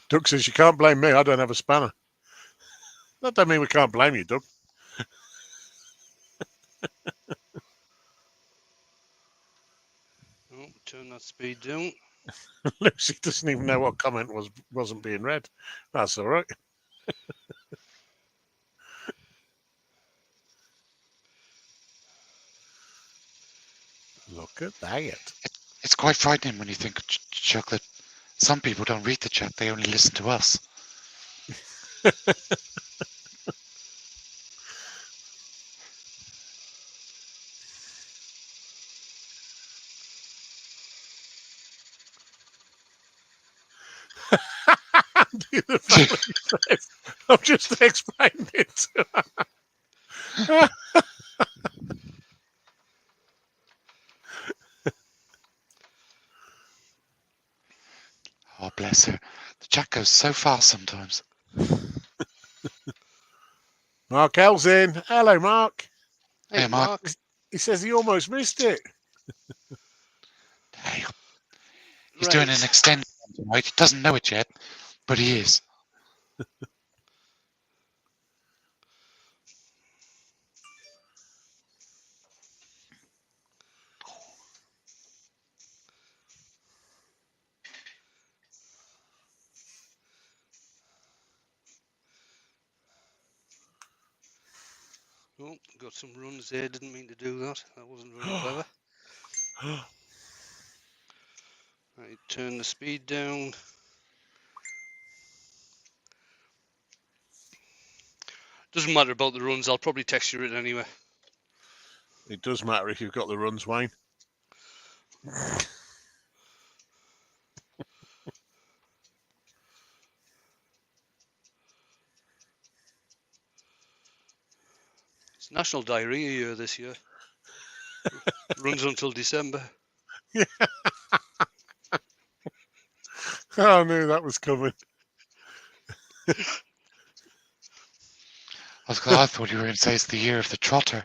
Doug says, you can't blame me. I don't have a spanner. That don't mean we can't blame you, Doug. Oh, turn that speed down. Lucy doesn't even know what comment wasn't being read. That's all right. Look at that. It's quite frightening when you think of Chuck that some people don't read the chat, they only listen to us. The family says, I've just explained it. Oh, bless her. The chat goes so fast sometimes. Mark L's in. Hello, Mark. Hey, Hey, Mark. Mark. He says he almost missed it. Hey, he's doing an extended one tonight. He doesn't know it yet, but he is. Oh, got some runs there. Didn't mean to do that. That wasn't very clever. Right, turn the speed down. Doesn't matter about the runs. I'll probably texture it anyway. It does matter if you've got the runs, Wayne. It's National Diarrhea Year this year. Runs until December. I knew that was coming. I thought you were going to say it's the year of the trotter.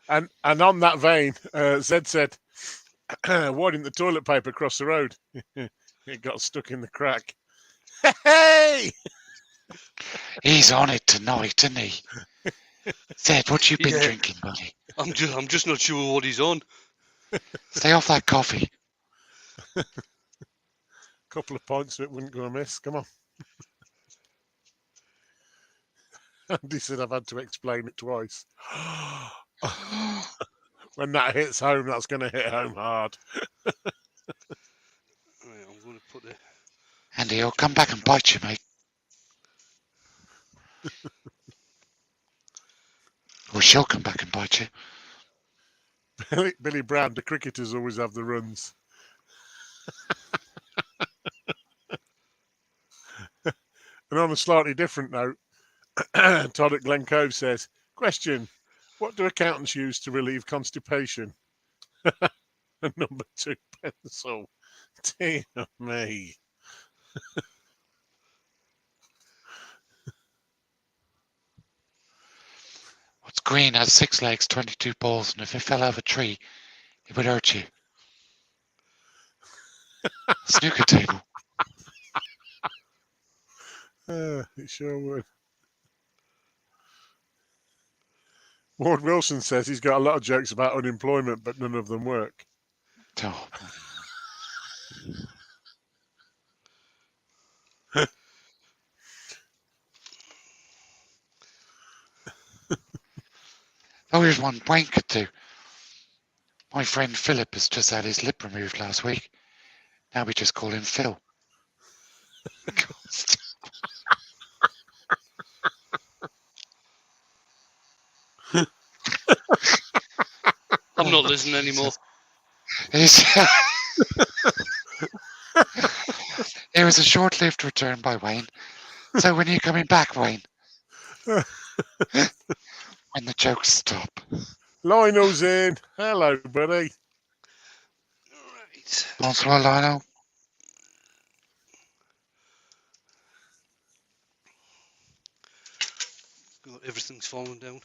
And on that vein, Zed said, why didn't the toilet paper cross the road? It got stuck in the crack. Hey! He's on it tonight, isn't he? Zed, what you been Yeah. drinking, buddy? I'm just not sure what he's on. Stay off that coffee. Couple of points that wouldn't go amiss. Come on. Andy said I've had to explain it twice. When that hits home, that's going to hit home hard. Right, I'm going to put the. Andy, he'll come back and bite you, mate. Or she'll come back and bite you. Billy Brown, the cricketers always have the runs. And on a slightly different note, Todd at Glen Cove says, question, what do accountants use to relieve constipation? And number 2, pencil. Dear me. What's green has 6 legs, 22 balls, and if it fell out of a tree, it would hurt you. Snooker table. It sure would. Ward Wilson says he's got a lot of jokes about unemployment, but none of them work. Oh. Oh, here's one Wayne could do. My friend Philip has just had his lip removed last week. Now we just call him Phil. I'm not listening anymore. It was a short-lived return by Wayne. So when are you coming back, Wayne? When the jokes stop. Lionel's in. Hello, buddy. Right. Bonsoir, Lionel. God, everything's falling down.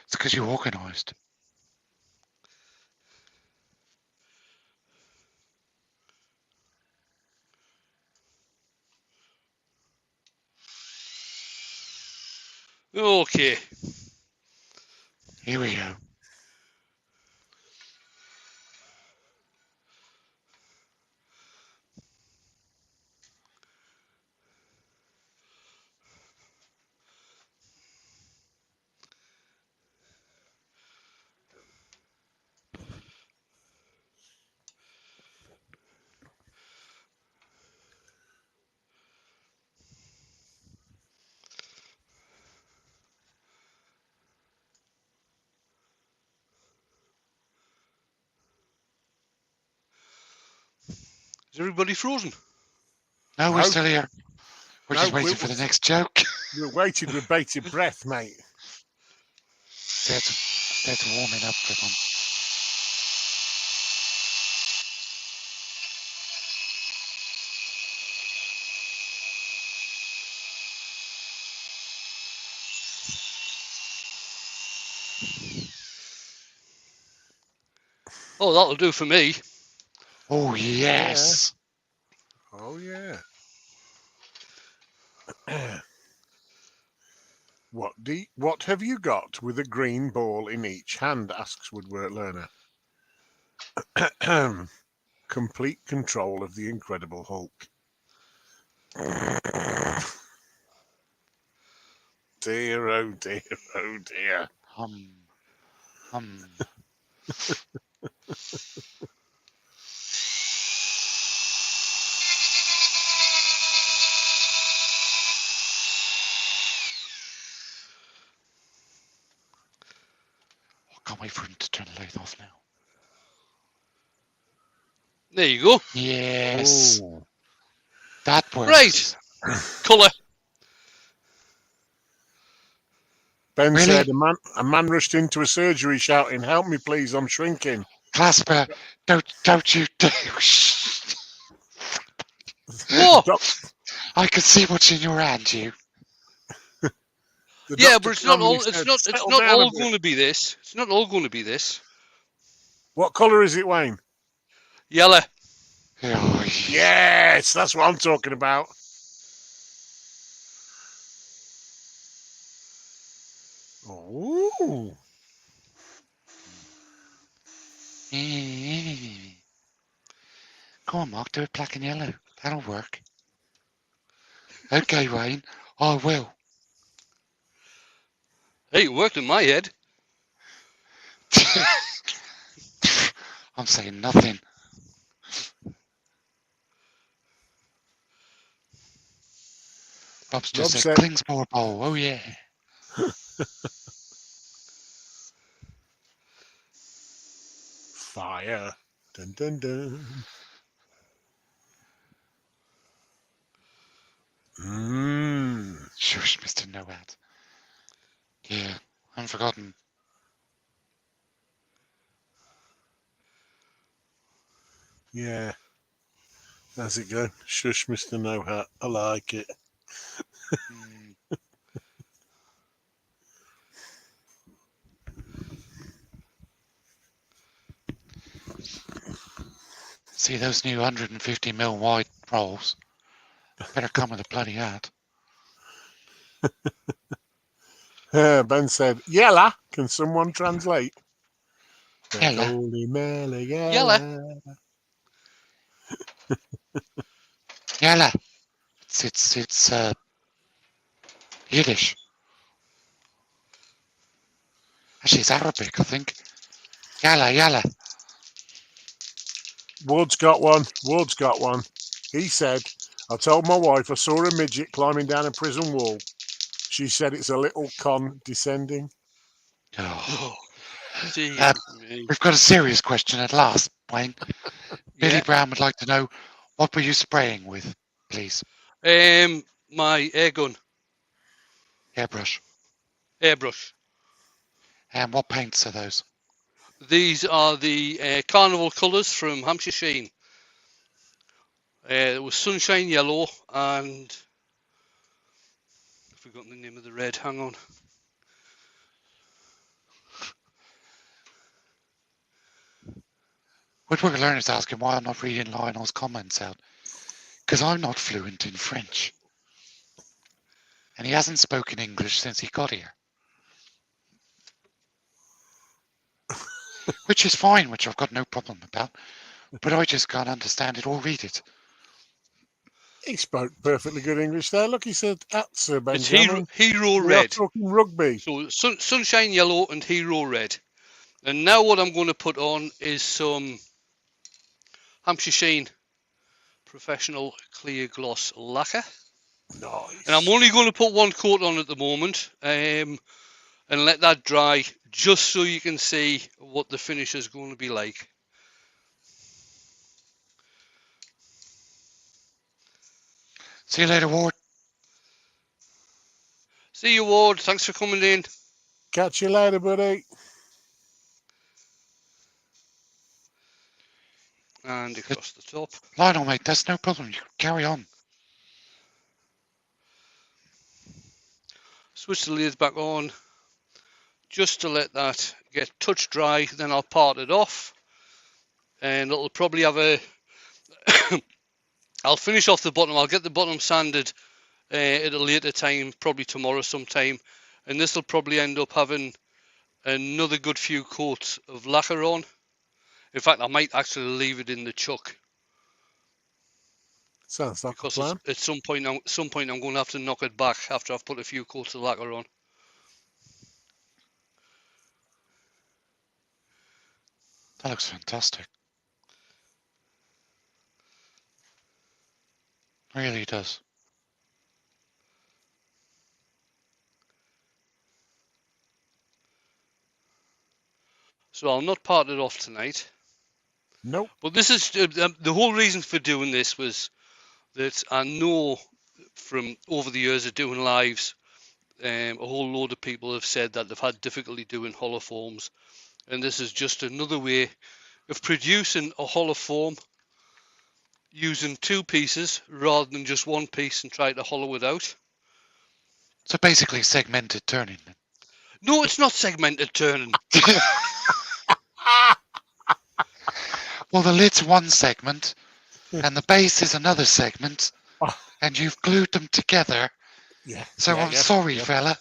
It's because you organised. Okay. Here we go. Is everybody frozen? No, we're No. still here. We're just No, waiting for the next joke. We're waiting with bated breath, mate. That's warming up for them. Oh, that'll do for me. Oh, yes. Oh, yeah. What have you got with a green ball in each hand? Asks Woodwork Learner. Complete control of the Incredible Hulk. Dear, oh dear, oh dear. Hum. I can't wait for him to turn the light off now. There you go. Yes. Ooh. That works. Right. Colour. Ben Really? said a man rushed into a surgery shouting, "Help me, please! I'm shrinking." Clasper, don't you do. Whoa! I can see what's in your hand, you. The Yeah, doctor but it's not calmly all. It's said, not. It's "Settle not down a all bit." going to be this. It's not all going to be this. What colour is it, Wayne? Yellow. Oh, Yes, that's what I'm talking about. Ooh. Come on, Mark, do it black and yellow. That'll work. Okay, Wayne, I will. Hey, it worked in my head. I'm saying nothing. Rob's just Rob said said, Klingsmore Bowl. Oh, yeah. fire. Dun, dun, dun. Shush, Mr. No-Hat. Yeah, I'm forgotten. Yeah. How's it going? Shush, Mr. No Hat. I like it. See those new 150mm wide rolls? Better come with a bloody hat. Ben said, Yella. Can someone translate? Yella. Holy Mary, Yella. Yalla. It's Yiddish. Actually, it's Arabic, I think. Yalla, yalla. Ward's got one. Ward's got one. He said, I told my wife I saw a midget climbing down a prison wall. She said it's a little condescending. Oh. Dear me. We've got a serious question at last, Wayne. Billy Yeah. Brown would like to know, what were you spraying with, please? My air gun, Airbrush. airbrush. And what paints are those? These are the carnival colours from Hampshire Sheen. It was sunshine yellow and I've forgotten the name of the red. Hang on. Woodworker Learner's asking why I'm not reading Lionel's comments out. Because I'm not fluent in French. And he hasn't spoken English since he got here. Which is fine, which I've got no problem about. But I just can't understand it or read it. He spoke perfectly good English there. Look, he said, that's Sir It's Benjamin. hero We are red. talking rugby. So sunshine yellow and hero red. And now what I'm going to put on is some Hampshire Sheen Professional Clear Gloss Lacquer. Nice. And I'm only going to put one coat on at the moment and let that dry just so you can see what the finish is going to be like. See you later, Ward. See you, Ward. Thanks for coming in. Catch you later, buddy. And across the top. Lionel, mate, that's no problem. You carry on. Switch the lid back on just to let that get touch dry. Then I'll part it off. And it'll probably have a... I'll finish off the bottom. I'll get the bottom sanded at a later time, probably tomorrow sometime. And this will probably end up having another good few coats of lacquer on. In fact, I might actually leave it in the chuck. Sounds like because a plan. at some point I'm going to have to knock it back after I've put a few coats of lacquer on. That looks fantastic. Really does. So I'll not part it off tonight. Nope. But this is the whole reason for doing this was that I know from over the years of doing lives, a whole load of people have said that they've had difficulty doing hollow forms, and this is just another way of producing a hollow form using two pieces rather than just one piece and try to hollow it out. So basically segmented turning. No, it's not segmented turning. Well, the lid's one segment, and the base is another segment, and you've glued them together. Yeah. So yeah, I'm sorry, fella.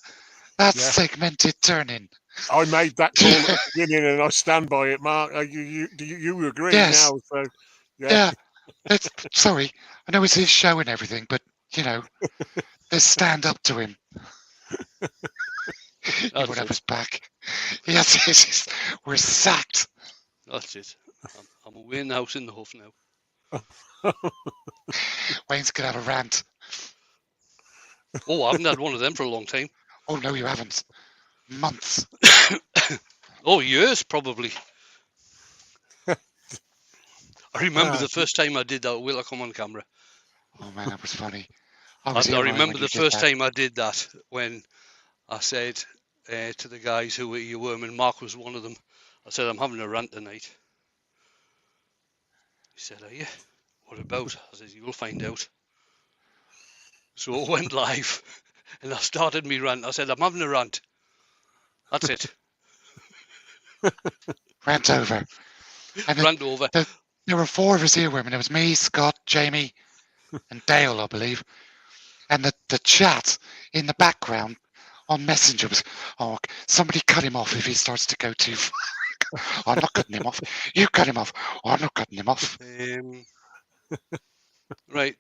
That's segmented turning. I made that call at the beginning, and I stand by it, Mark. You agree Yes. now? So yeah. Sorry, I know it's his show and everything, but you know, let's stand up to him. He That's won't have it. his back. Yes, we're sacked. That's it. I'm away in the house in the huff now. Wayne's gonna have a rant. Oh, I haven't had one of them for a long time. Oh no, you haven't. Months. Oh, years probably. I remember the first time I did that. Will I come on camera? Oh man, that was funny. I I was here, Ryan, remember when the you did first that. time I did that when I said to the guys who were you were, and Mark was one of them. I said, I'm having a rant tonight. He said, are you? What about? I said, you'll find out. So it went live, and I started me rant. I said, I'm having a rant. That's it. Rant over. And Rant over. there were 4 of us here, women. It was me, Scott, Jamie, and Dale, I believe. And the chat in the background on Messenger was, oh, somebody cut him off if he starts to go too far. I'm not cutting him off. You cut him off. I'm not cutting him off. Right.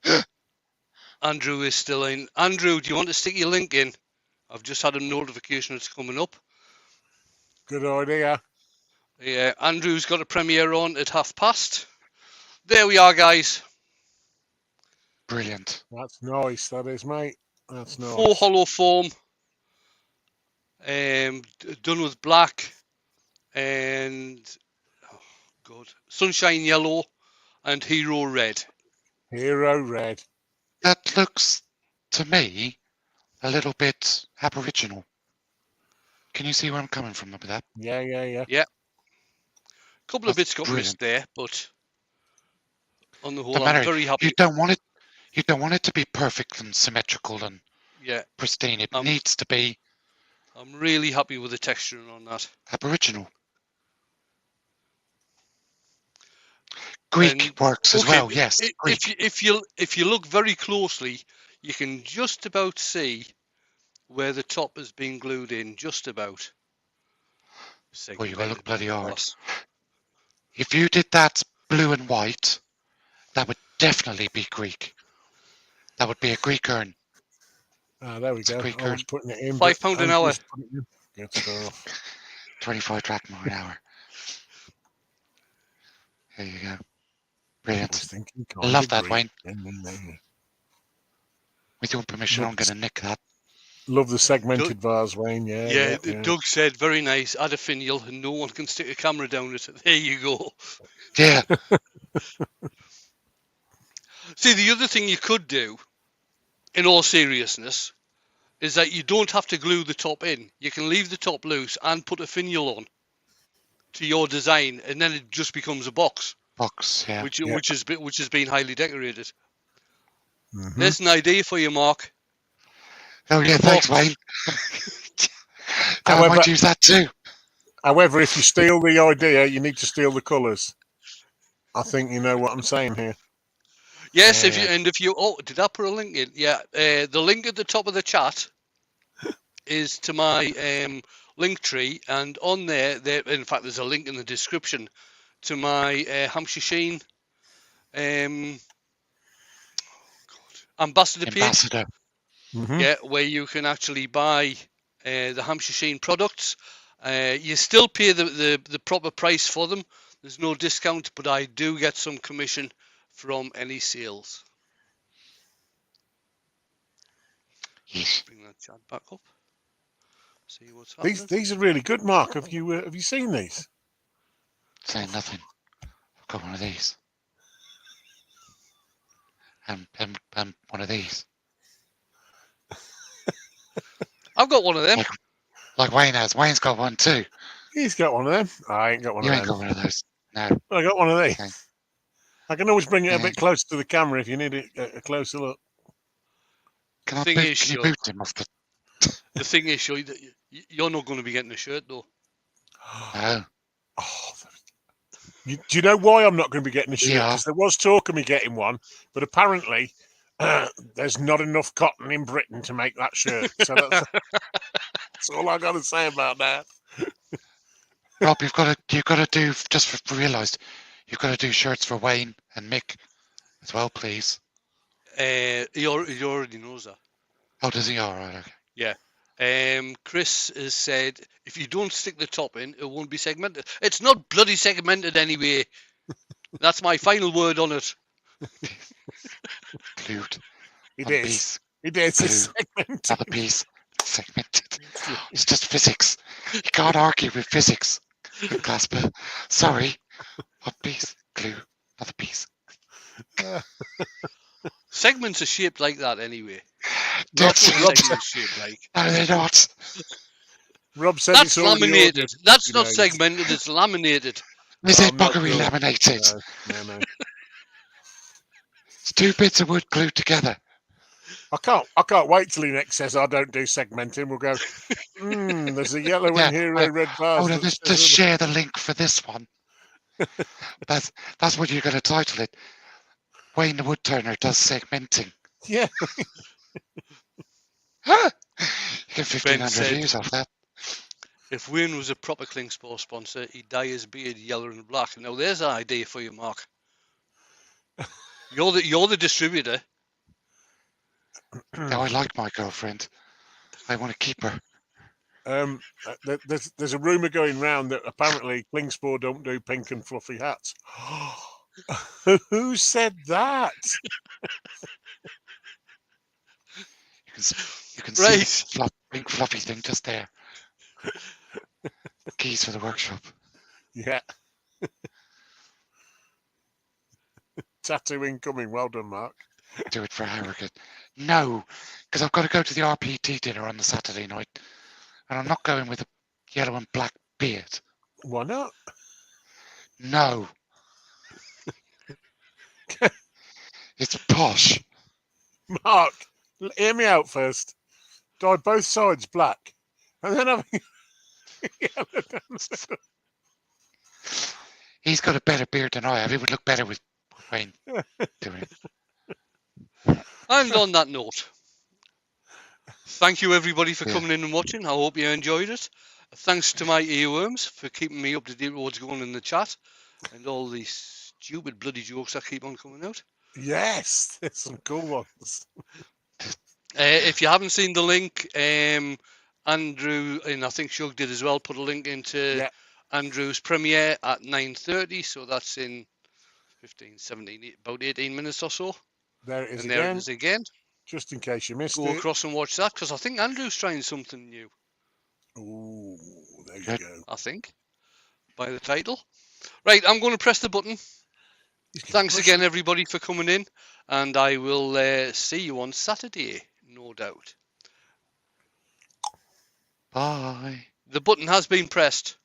Andrew is still in. Andrew, do you want to stick your link in? I've just had a notification it's coming up. Good idea. Yeah, Andrew's got a premiere on at past. There we are, guys. Brilliant. That's nice. That is, mate. That's nice. 4 hollow foam. Done with black and sunshine yellow and hero red. Hero red. That looks, to me, a little bit Aboriginal. Can you see where I'm coming from with that? Yeah. Couple of bits got missed there, but on the whole, I'm very happy. You don't want it to be perfect and symmetrical and pristine. It needs to be. I'm really happy with the texturing on that. Aboriginal. Greek works as well. Yes. Greek. If you look very closely, you can just about see where the top has been glued in. Just about. Well, you gotta look bloody hard. If you did that blue and white, that would definitely be Greek. That would be a Greek urn. There we go. I was putting it in. £5 an hour. Good stuff. 25 drachma an hour. There you go. Brilliant. I love that, Wayne. With your permission, I'm going to nick that. Love the segmented vase, Wayne. Yeah. Doug said, very nice. Add a finial and no one can stick a camera down it. There you go. Yeah. See, the other thing you could do, in all seriousness, is that you don't have to glue the top in. You can leave the top loose and put a finial on to your design, and then it just becomes a box. Yeah. Which has been highly decorated. Mm-hmm. There's an idea for you, Mark. Oh yeah, thanks, Wayne. I might use that too. However, if you steal the idea, you need to steal the colours. I think you know what I'm saying here. Yes, if you did I put a link in? Yeah, the link at the top of the chat is to my link tree, and on there, in fact, there's a link in the description to my Hampshire Sheen ambassador page. Mm-hmm. Yeah, where you can actually buy the Hampshire Sheen products. You still pay the proper price for them. There's no discount, but I do get some commission from any sales. Yes. Bring that chat back up. See what's happening. These are really good, Mark. Have you seen these? Saying nothing. I've got one of these. And one of these. I've got one of them. Like Wayne has. Wayne's got one too. He's got one of them. I ain't got one of them. You ain't got one of those. No. I got one of these. Okay. I can always bring it a bit closer to the camera if you need a closer look. Can you boot him off the... The thing is, you're not going to be getting a shirt though. No. Do you know why I'm not going to be getting a shirt? Because there was talk of me getting one, but apparently there's not enough cotton in Britain to make that shirt. So that's all I got to say about that. Rob, you've got to do, just realised, you've got to do shirts for Wayne and Mick as well, please. He already knows that. Oh, does he? All right, okay. Yeah. Chris has said, if you don't stick the top in, it won't be segmented. It's not bloody segmented anyway. That's my final word on it. Glued. It One is. piece. It is. Glue. It's segmented. Another piece. Segmented. It's just physics. You can't argue with physics, Casper. Sorry. One piece. Glue. Another piece. Segments are shaped like that anyway. That's That's what segments shaped like. No, they're not. Rob said That's it's already laminated. ordered. That's not Days. segmented. It's laminated. Is Oh, it I'm not buggery sure. laminated? No. It's two bits of wood glued together. I can't wait till he next says I don't do segmenting. We'll go. There's a yellow Yeah, and hero red bars. Hold on, let's share the link for this one. That's what you're going to title it. Wayne the Woodturner does segmenting. Yeah. You get Ben 1,500 said, views off that. if Wayne was a proper Klingspor sponsor, he'd dye his beard yellow and black. Now there's an idea for you, Mark. You're the distributor. Now, I like my girlfriend. I want to keep her. There's a rumor going round that apparently Klingspor don't do pink and fluffy hats. Who said that? You can Right. see the pink fluffy thing just there. Keys for the workshop. Yeah. Tattoo incoming. Well done, Mark. Do it for Harrogate. No, because I've got to go to the RPT dinner on the Saturday night, and I'm not going with a yellow and black beard. Why not? No. It's posh. Mark, hear me out first. Dye both sides black, and then having yellow down the middle. He's got a better beard than I have. It would look better with Wayne doing it. And on that note, thank you everybody for coming in and watching. I hope you enjoyed it. Thanks to my earworms for keeping me up to date with what's going on in the chat and all these stupid bloody jokes that keep on coming out. Yes, there's some cool ones. If you haven't seen the link, Andrew, and I think Shug did as well, put a link into Andrew's premiere at 9:30, so that's in 15, 17, about 18 minutes or so. There it is and again. there it is again. Just in case you missed Go it. across and watch that, because I think Andrew's trying something new. Ooh, there you go. I think, by the title. Right, I'm going to press the button. Thanks again, everybody, for coming in, and I will see you on Saturday, no doubt. Bye. The button has been pressed.